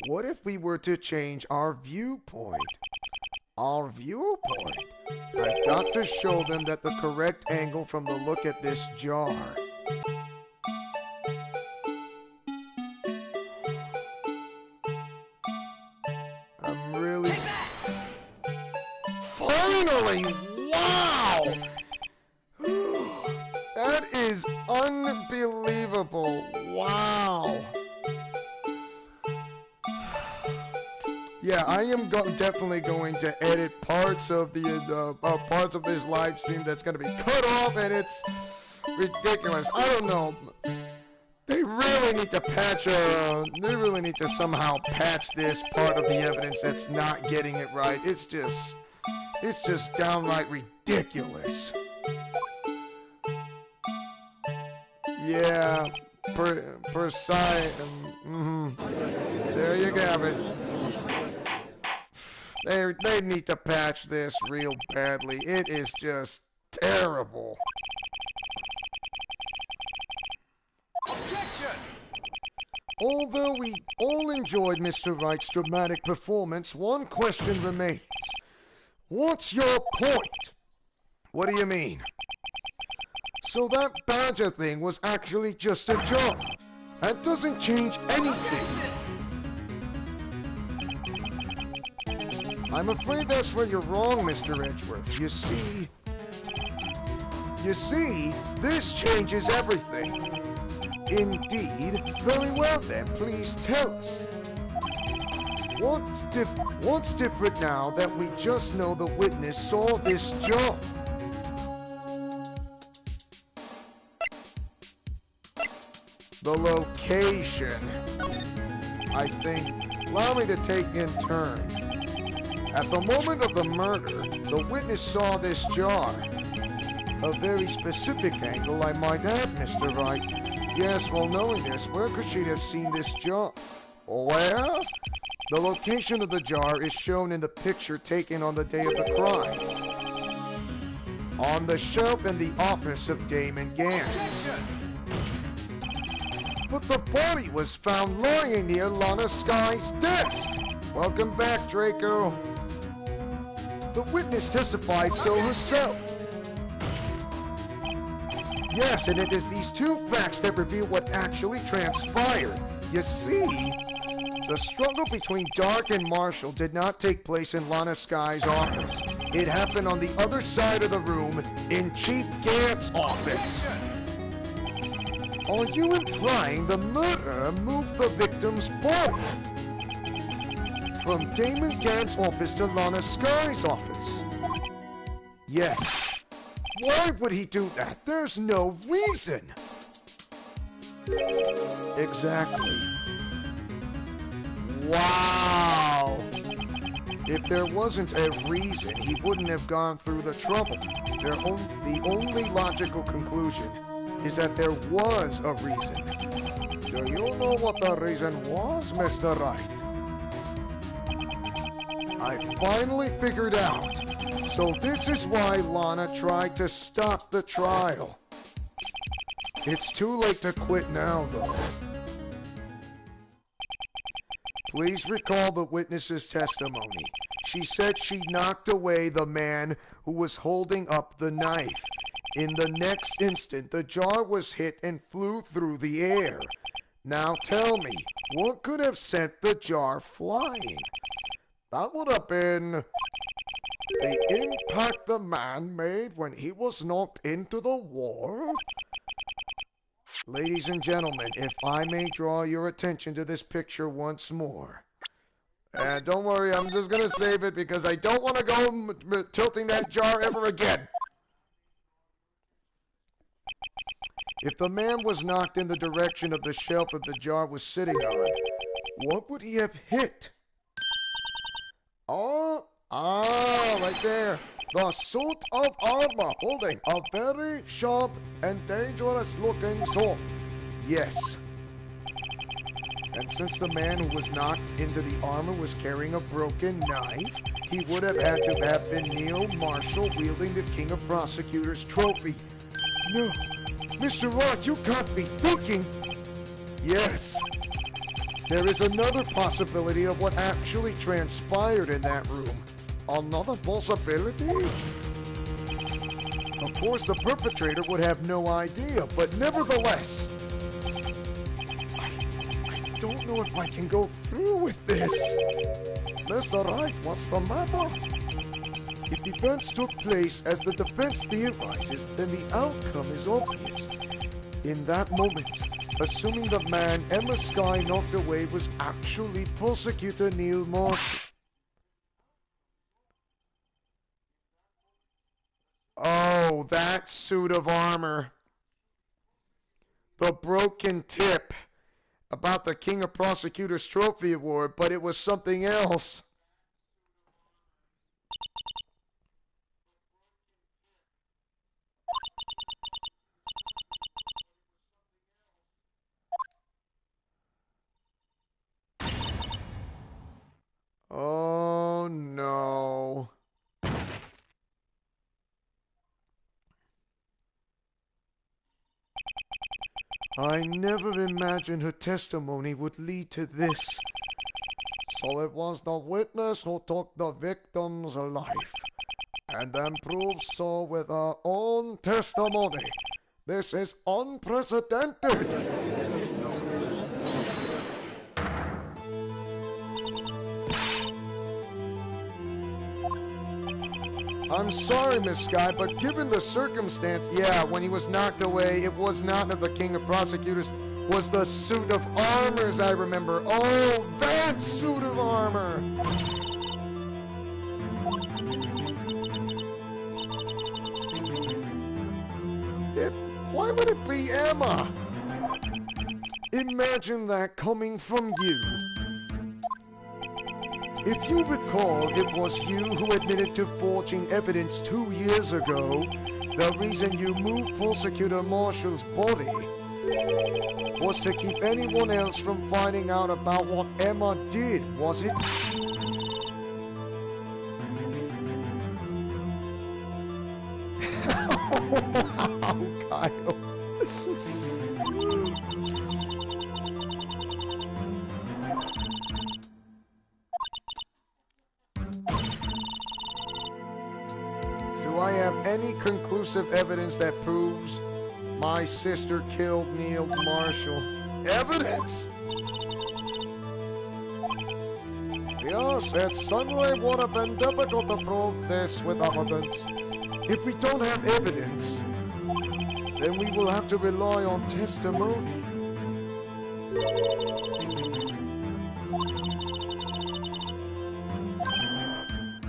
what if we were to change our viewpoint? Our viewpoint? I've got to show them that the correct angle from the look at this jar. I'm really... Finally! Wow! That is unbelievable. Wow. Yeah, I am definitely going to edit parts of the parts of this live stream that's going to be cut off, and it's ridiculous. I don't know. They really need to patch. They really need to somehow patch this part of the evidence that's not getting it right. It's just downright ridiculous. Yeah, precise. There you have it. They need to patch this real badly. It is just terrible. Objection! Although we all enjoyed Mr. Wright's dramatic performance, one question remains. What's your point? What do you mean? So that badger thing was actually just a joke. That doesn't change anything. I'm afraid that's where you're wrong, Mr. Edgeworth. You see, this changes everything. Indeed. Very well then, please tell us. What's different now that we just know the witness saw this job? The location. I think. Allow me to take in turn. At the moment of the murder, the witness saw this jar. A very specific angle, I might add, Mr. Wright. Yes, well, knowing this, where could she have seen this jar? Where? The location of the jar is shown in the picture taken on the day of the crime. On the shelf in the office of Damon Gant. But the body was found lying near Lana Sky's desk. Welcome back, Draco. The witness testified so herself. Yes, and it is these two facts that reveal what actually transpired. You see, the struggle between Dark and Marshall did not take place in Lana Sky's office. It happened on the other side of the room, in Chief Gant's office. Are you implying the murderer moved the victim's body from Damon Gant's office to Lana Sky's office? Yes. Why would he do that? There's no reason. Exactly. Wow. If there wasn't a reason, he wouldn't have gone through the trouble. The only logical conclusion is that there was a reason. Do you know what the reason was, Mr. Wright? I finally figured out. So this is why Lana tried to stop the trial. It's too late to quit now, though. Please recall the witness's testimony. She said she knocked away the man who was holding up the knife. In the next instant, the jar was hit and flew through the air. Now tell me, what could have sent the jar flying? That would have been the impact the man made when he was knocked into the wall. Ladies and gentlemen, if I may draw your attention to this picture once more. And don't worry, I'm just going to save it because I don't want to go tilting that jar ever again. If the man was knocked in the direction of the shelf that the jar was sitting on, what would he have hit? Right there. The suit of armor holding a very sharp and dangerous looking sword. Yes. And since the man who was knocked into the armor was carrying a broken knife, he would have had to have been Neil Marshall wielding the King of Prosecutors trophy. No, Mr. Wright, you can't be thinking. Yes. There is another possibility of what actually transpired in that room. Another possibility? Of course, the perpetrator would have no idea, but nevertheless, I don't know if I can go through with this. Mr. Wright, what's the matter? If events took place as the defense theorizes, then the outcome is obvious. In that moment, assuming the man Emma Sky knocked away was actually Prosecutor Neil Marshall. Oh, that suit of armor. The broken tip about the King of Prosecutors Trophy Award, but it was something else. Oh, no. I never imagined her testimony would lead to this. So it was the witness who took the victim's life, and then proved so with her own testimony. This is unprecedented. I'm sorry, Miss Sky, but given the circumstance, yeah, when he was knocked away, it was not of the King of Prosecutors, was the suit of armors, I remember. Oh, that suit of armor! Why would it be Emma? Imagine that coming from you. If you recall, it was you who admitted to forging evidence 2 years ago. The reason you moved Prosecutor Marshall's body was to keep anyone else from finding out about what Emma did, was it? Oh, Kyle. Do I have any conclusive evidence that proves my sister killed Neil Marshall? Evidence? Yes, it certainly would have been difficult to prove this with evidence. If we don't have evidence, then we will have to rely on testimony.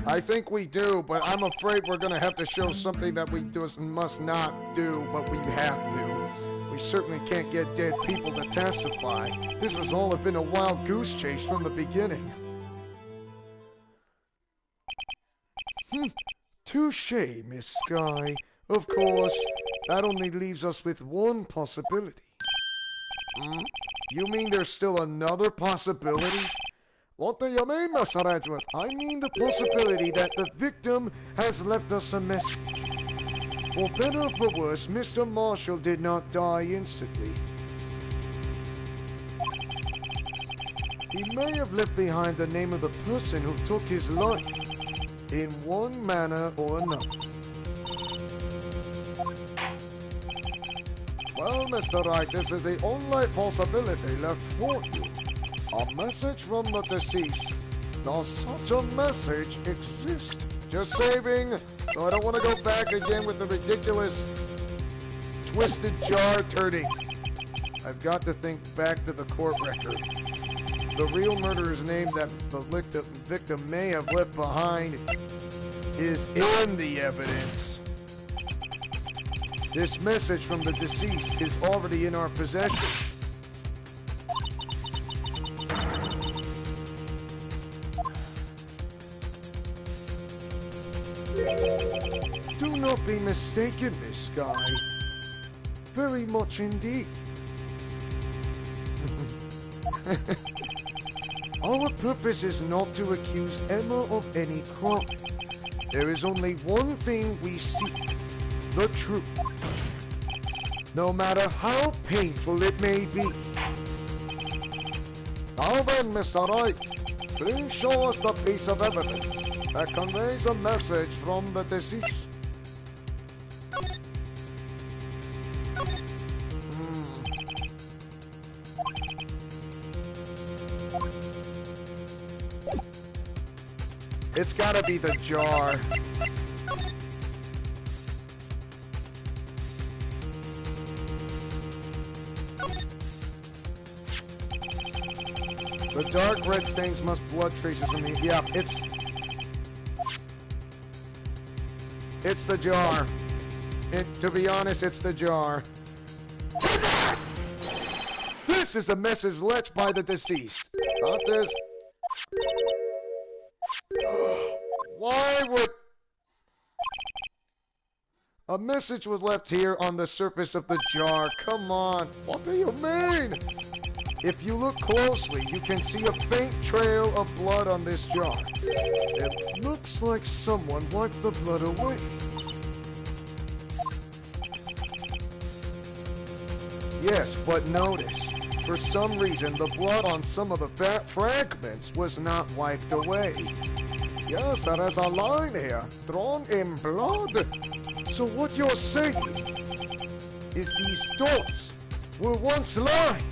I think we do, but I'm afraid we're going to have to show something that we must not do, but we have to. We certainly can't get dead people to testify. This has all been a wild goose chase from the beginning. Touché, Miss Sky. Of course, that only leaves us with one possibility. You mean there's still another possibility? What do you mean, Mr. Edgeworth? I mean the possibility that the victim has left us a message. For better or for worse, Mr. Marshall did not die instantly. He may have left behind the name of the person who took his life, in one manner or another. Well, Mr. Wright, this is the only possibility left for you. A message from the deceased. Does such a message exist? Just saving, so I don't want to go back again with the ridiculous twisted jar turning. I've got to think back to the court record. The real murderer's name that the victim may have left behind is in the evidence. This message from the deceased is already in our possession. Do not be mistaken, Miss Sky. Very much indeed. Our purpose is not to accuse Emma of any crime. There is only one thing we seek, the truth. No matter how painful it may be. Now then, Mr. Wright, please show us the piece of evidence that conveys a message from the deceased. It's gotta be the jar. The dark red stains must blood traces from me. Yeah, it's the jar. To be honest, it's the jar. This is the message left by the deceased. Not this. Why would... A message was left here on the surface of the jar. Come on. What do you mean? If you look closely, you can see a faint trail of blood on this jar. It looks like someone wiped the blood away. Yes, but notice, for some reason, the blood on some of the fragments was not wiped away. Yes, there is a line here, drawn in blood. So what you're saying is these dots were once lines.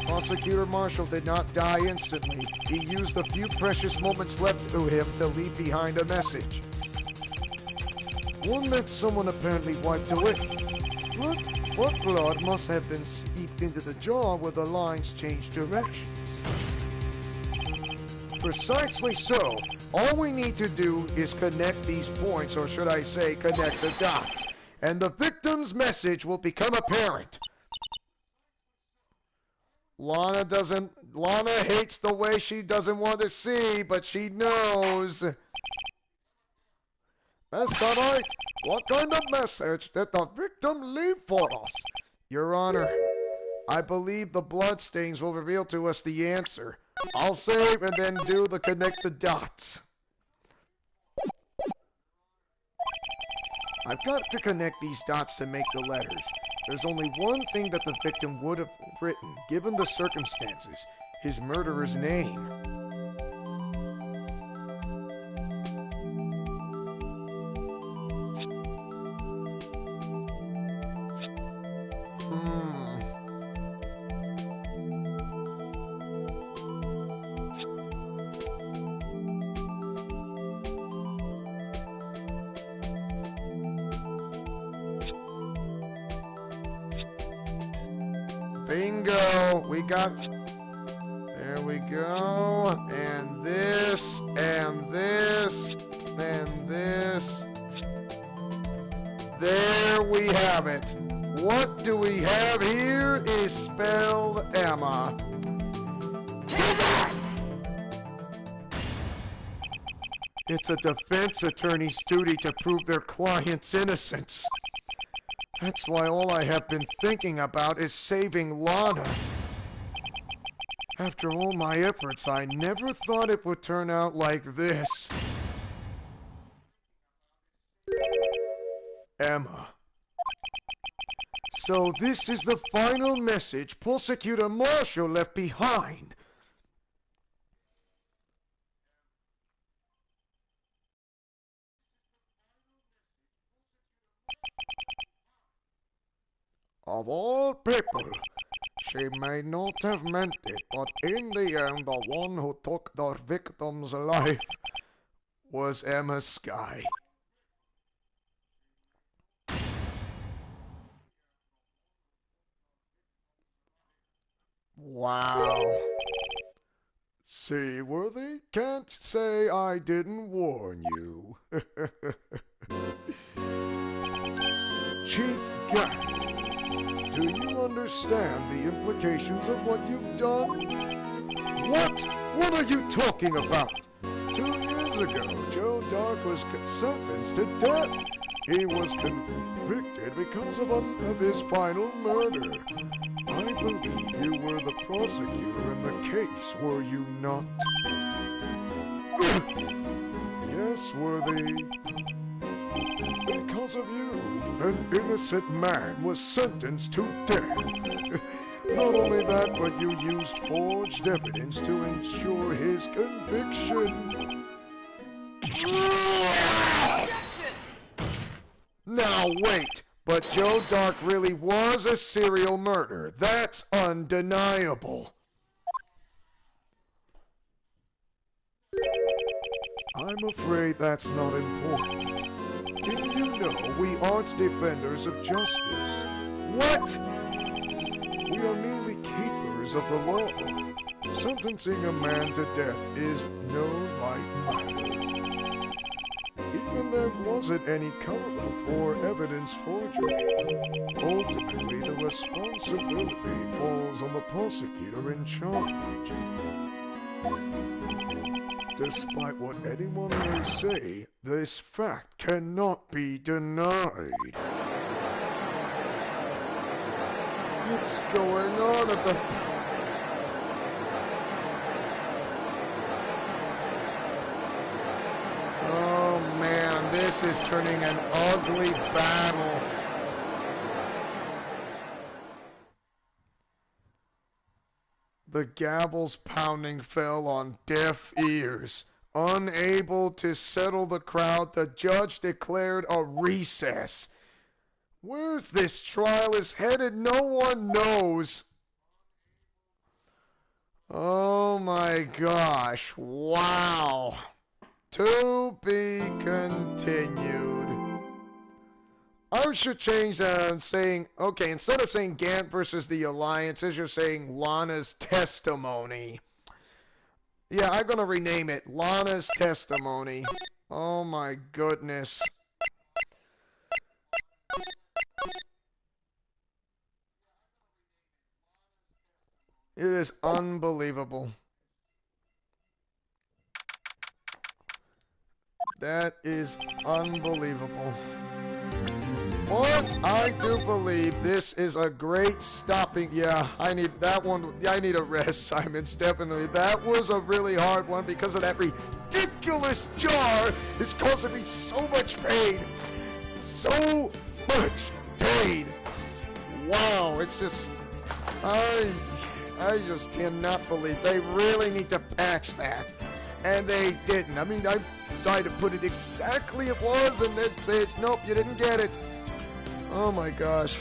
Prosecutor Marshall did not die instantly. He used the few precious moments left to him to leave behind a message. One that someone apparently wiped away. What blood must have been seeped into the jar where the lines changed directions? Precisely so. All we need to do is connect these points, or should I say, connect the dots. And the victim's message will become apparent. Lana hates the way she doesn't want to see, but she knows. Mr. Wright, what kind of message did the victim leave for us? Your Honor, I believe the bloodstains will reveal to us the answer. I'll save and then do the connect the dots. I've got to connect these dots to make the letters. There's only one thing that the victim would have written, given the circumstances. His murderer's name. Bingo! We got... There we go. And this, and this, and this. There we have it. What do we have here is spelled Emma. It's a defense attorney's duty to prove their client's innocence. That's why all I have been thinking about is saving Lana. After all my efforts, I never thought it would turn out like this. Emma. So this is the final message Prosecutor Marshall left behind. Of all people, she may not have meant it, but in the end, the one who took the victim's life was Emma Skye. Wow. Seaworthy, can't say I didn't warn you. Chief Garrett. Do you understand the implications of what you've done? What? What are you talking about? 2 years ago, Joe Dark was sentenced to death. He was convicted because of his final murder. I believe you were the prosecutor in the case, were you not? Yes, Worthy. Because of you, an innocent man was sentenced to death. Not only that, but you used forged evidence to ensure his conviction. Now wait, but Joe Dark really was a serial murderer. That's undeniable. I'm afraid that's not important. Did you know we aren't defenders of justice? What? We are merely keepers of the law. Sentencing a man to death is no light matter. Even there wasn't any cover-up or evidence forgery. Ultimately, the responsibility falls on the prosecutor in charge. Despite what anyone may say, this fact cannot be denied. What's going on at the... Oh man, this is turning an ugly battle. The gavel's pounding fell on deaf ears. Unable to settle the crowd, the judge declared a recess. Where's this trial is headed? No one knows. Oh my gosh. Wow. To be continued. I should change that and saying, okay, instead of saying Gant versus the Alliance, as you're saying Lana's testimony. Yeah, I'm going to rename it Lana's testimony. Oh my goodness. It is unbelievable. That is unbelievable. But I do believe this is a great stopping. Yeah, I need that one. I need a rest, Simons, definitely. That was a really hard one because of that ridiculous jar. It's causing me so much pain. So much pain. Wow, it's just... I just cannot believe they really need to patch that. And they didn't. I mean, I tried to put it exactly it was and then say, nope, you didn't get it. Oh my gosh.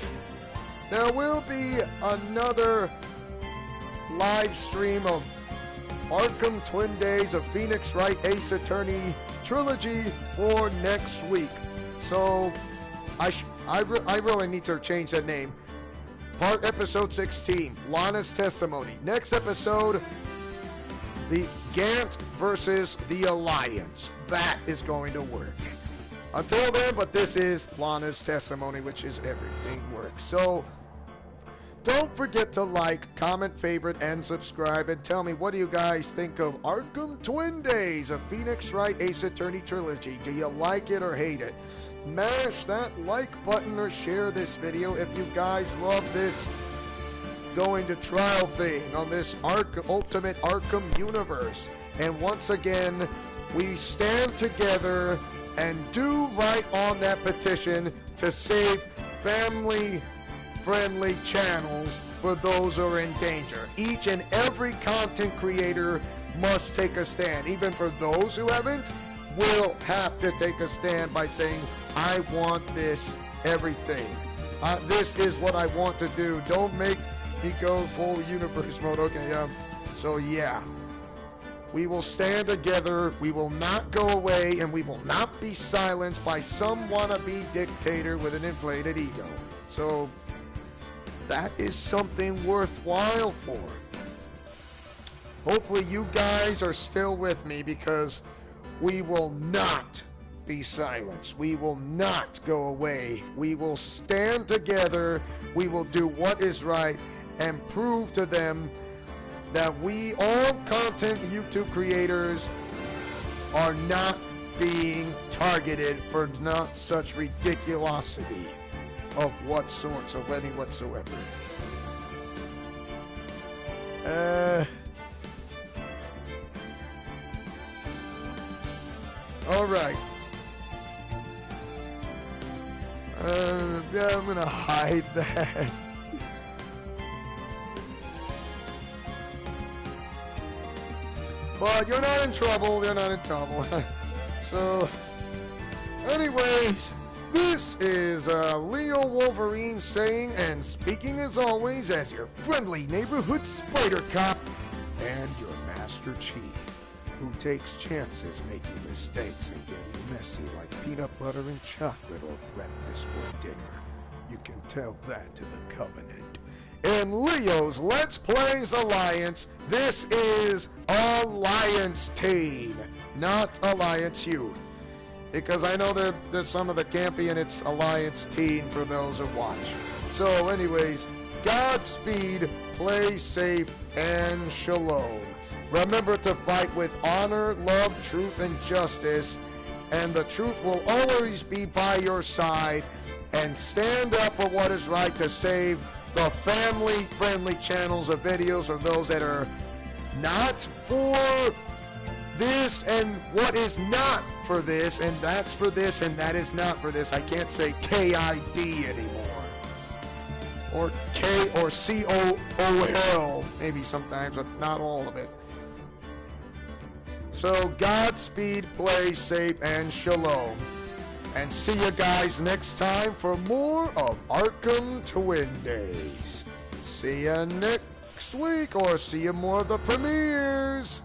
There will be another live stream of Arkham Twin Days of Phoenix Wright Ace Attorney Trilogy for next week. So I really need to change that name. Part episode 16, Lana's testimony. Next episode, the Gant versus the Alliance. That is going to work. Until then, but this is Lana's testimony, which is everything works. So, don't forget to like, comment, favorite, and subscribe, and tell me, what do you guys think of Arkham Twin Days of Phoenix Wright Ace Attorney Trilogy? Do you like it or hate it? Mash that like button or share this video if you guys love this going to trial thing on this Ultimate Arkham universe. And once again, we stand together and do right on that petition to save family-friendly channels for those who are in danger. Each and every content creator must take a stand. Even for those who haven't, will have to take a stand by saying, I want this everything. This is what I want to do. Don't make me go full universe mode. Okay, so yeah. We will stand together, we will not go away, and we will not be silenced by some wannabe dictator with an inflated ego. So, that is something worthwhile for. Hopefully you guys are still with me, because we will not be silenced. We will not go away. We will stand together, we will do what is right, and prove to them that we, all content YouTube creators, are not being targeted for not such ridiculosity of what sorts of any whatsoever. Alright. Yeah, I'm gonna hide that. But you're not in trouble, you're not in trouble. So, anyways, this is Leo Wolverine saying and speaking as always as your friendly neighborhood spider cop and your master chief, who takes chances making mistakes and getting messy like peanut butter and chocolate or breakfast or dinner. You can tell that to the Covenant. In Leo's Let's Plays Alliance, this is Alliance Teen, not Alliance Youth. Because I know there's some of the campy and it's Alliance Teen for those who watch. So anyways, Godspeed, play safe, and shalom. Remember to fight with honor, love, truth, and justice, and the truth will always be by your side, and stand up for what is right to save the family-friendly channels of videos of those that are not for this and what is not for this, and that's for this and that is not for this. I can't say KID anymore. Or K or COOL maybe sometimes, but not all of it. So Godspeed, play safe, and shalom. And see you guys next time for more of Arkham Twin Days. See you next week, or see you more of the premieres.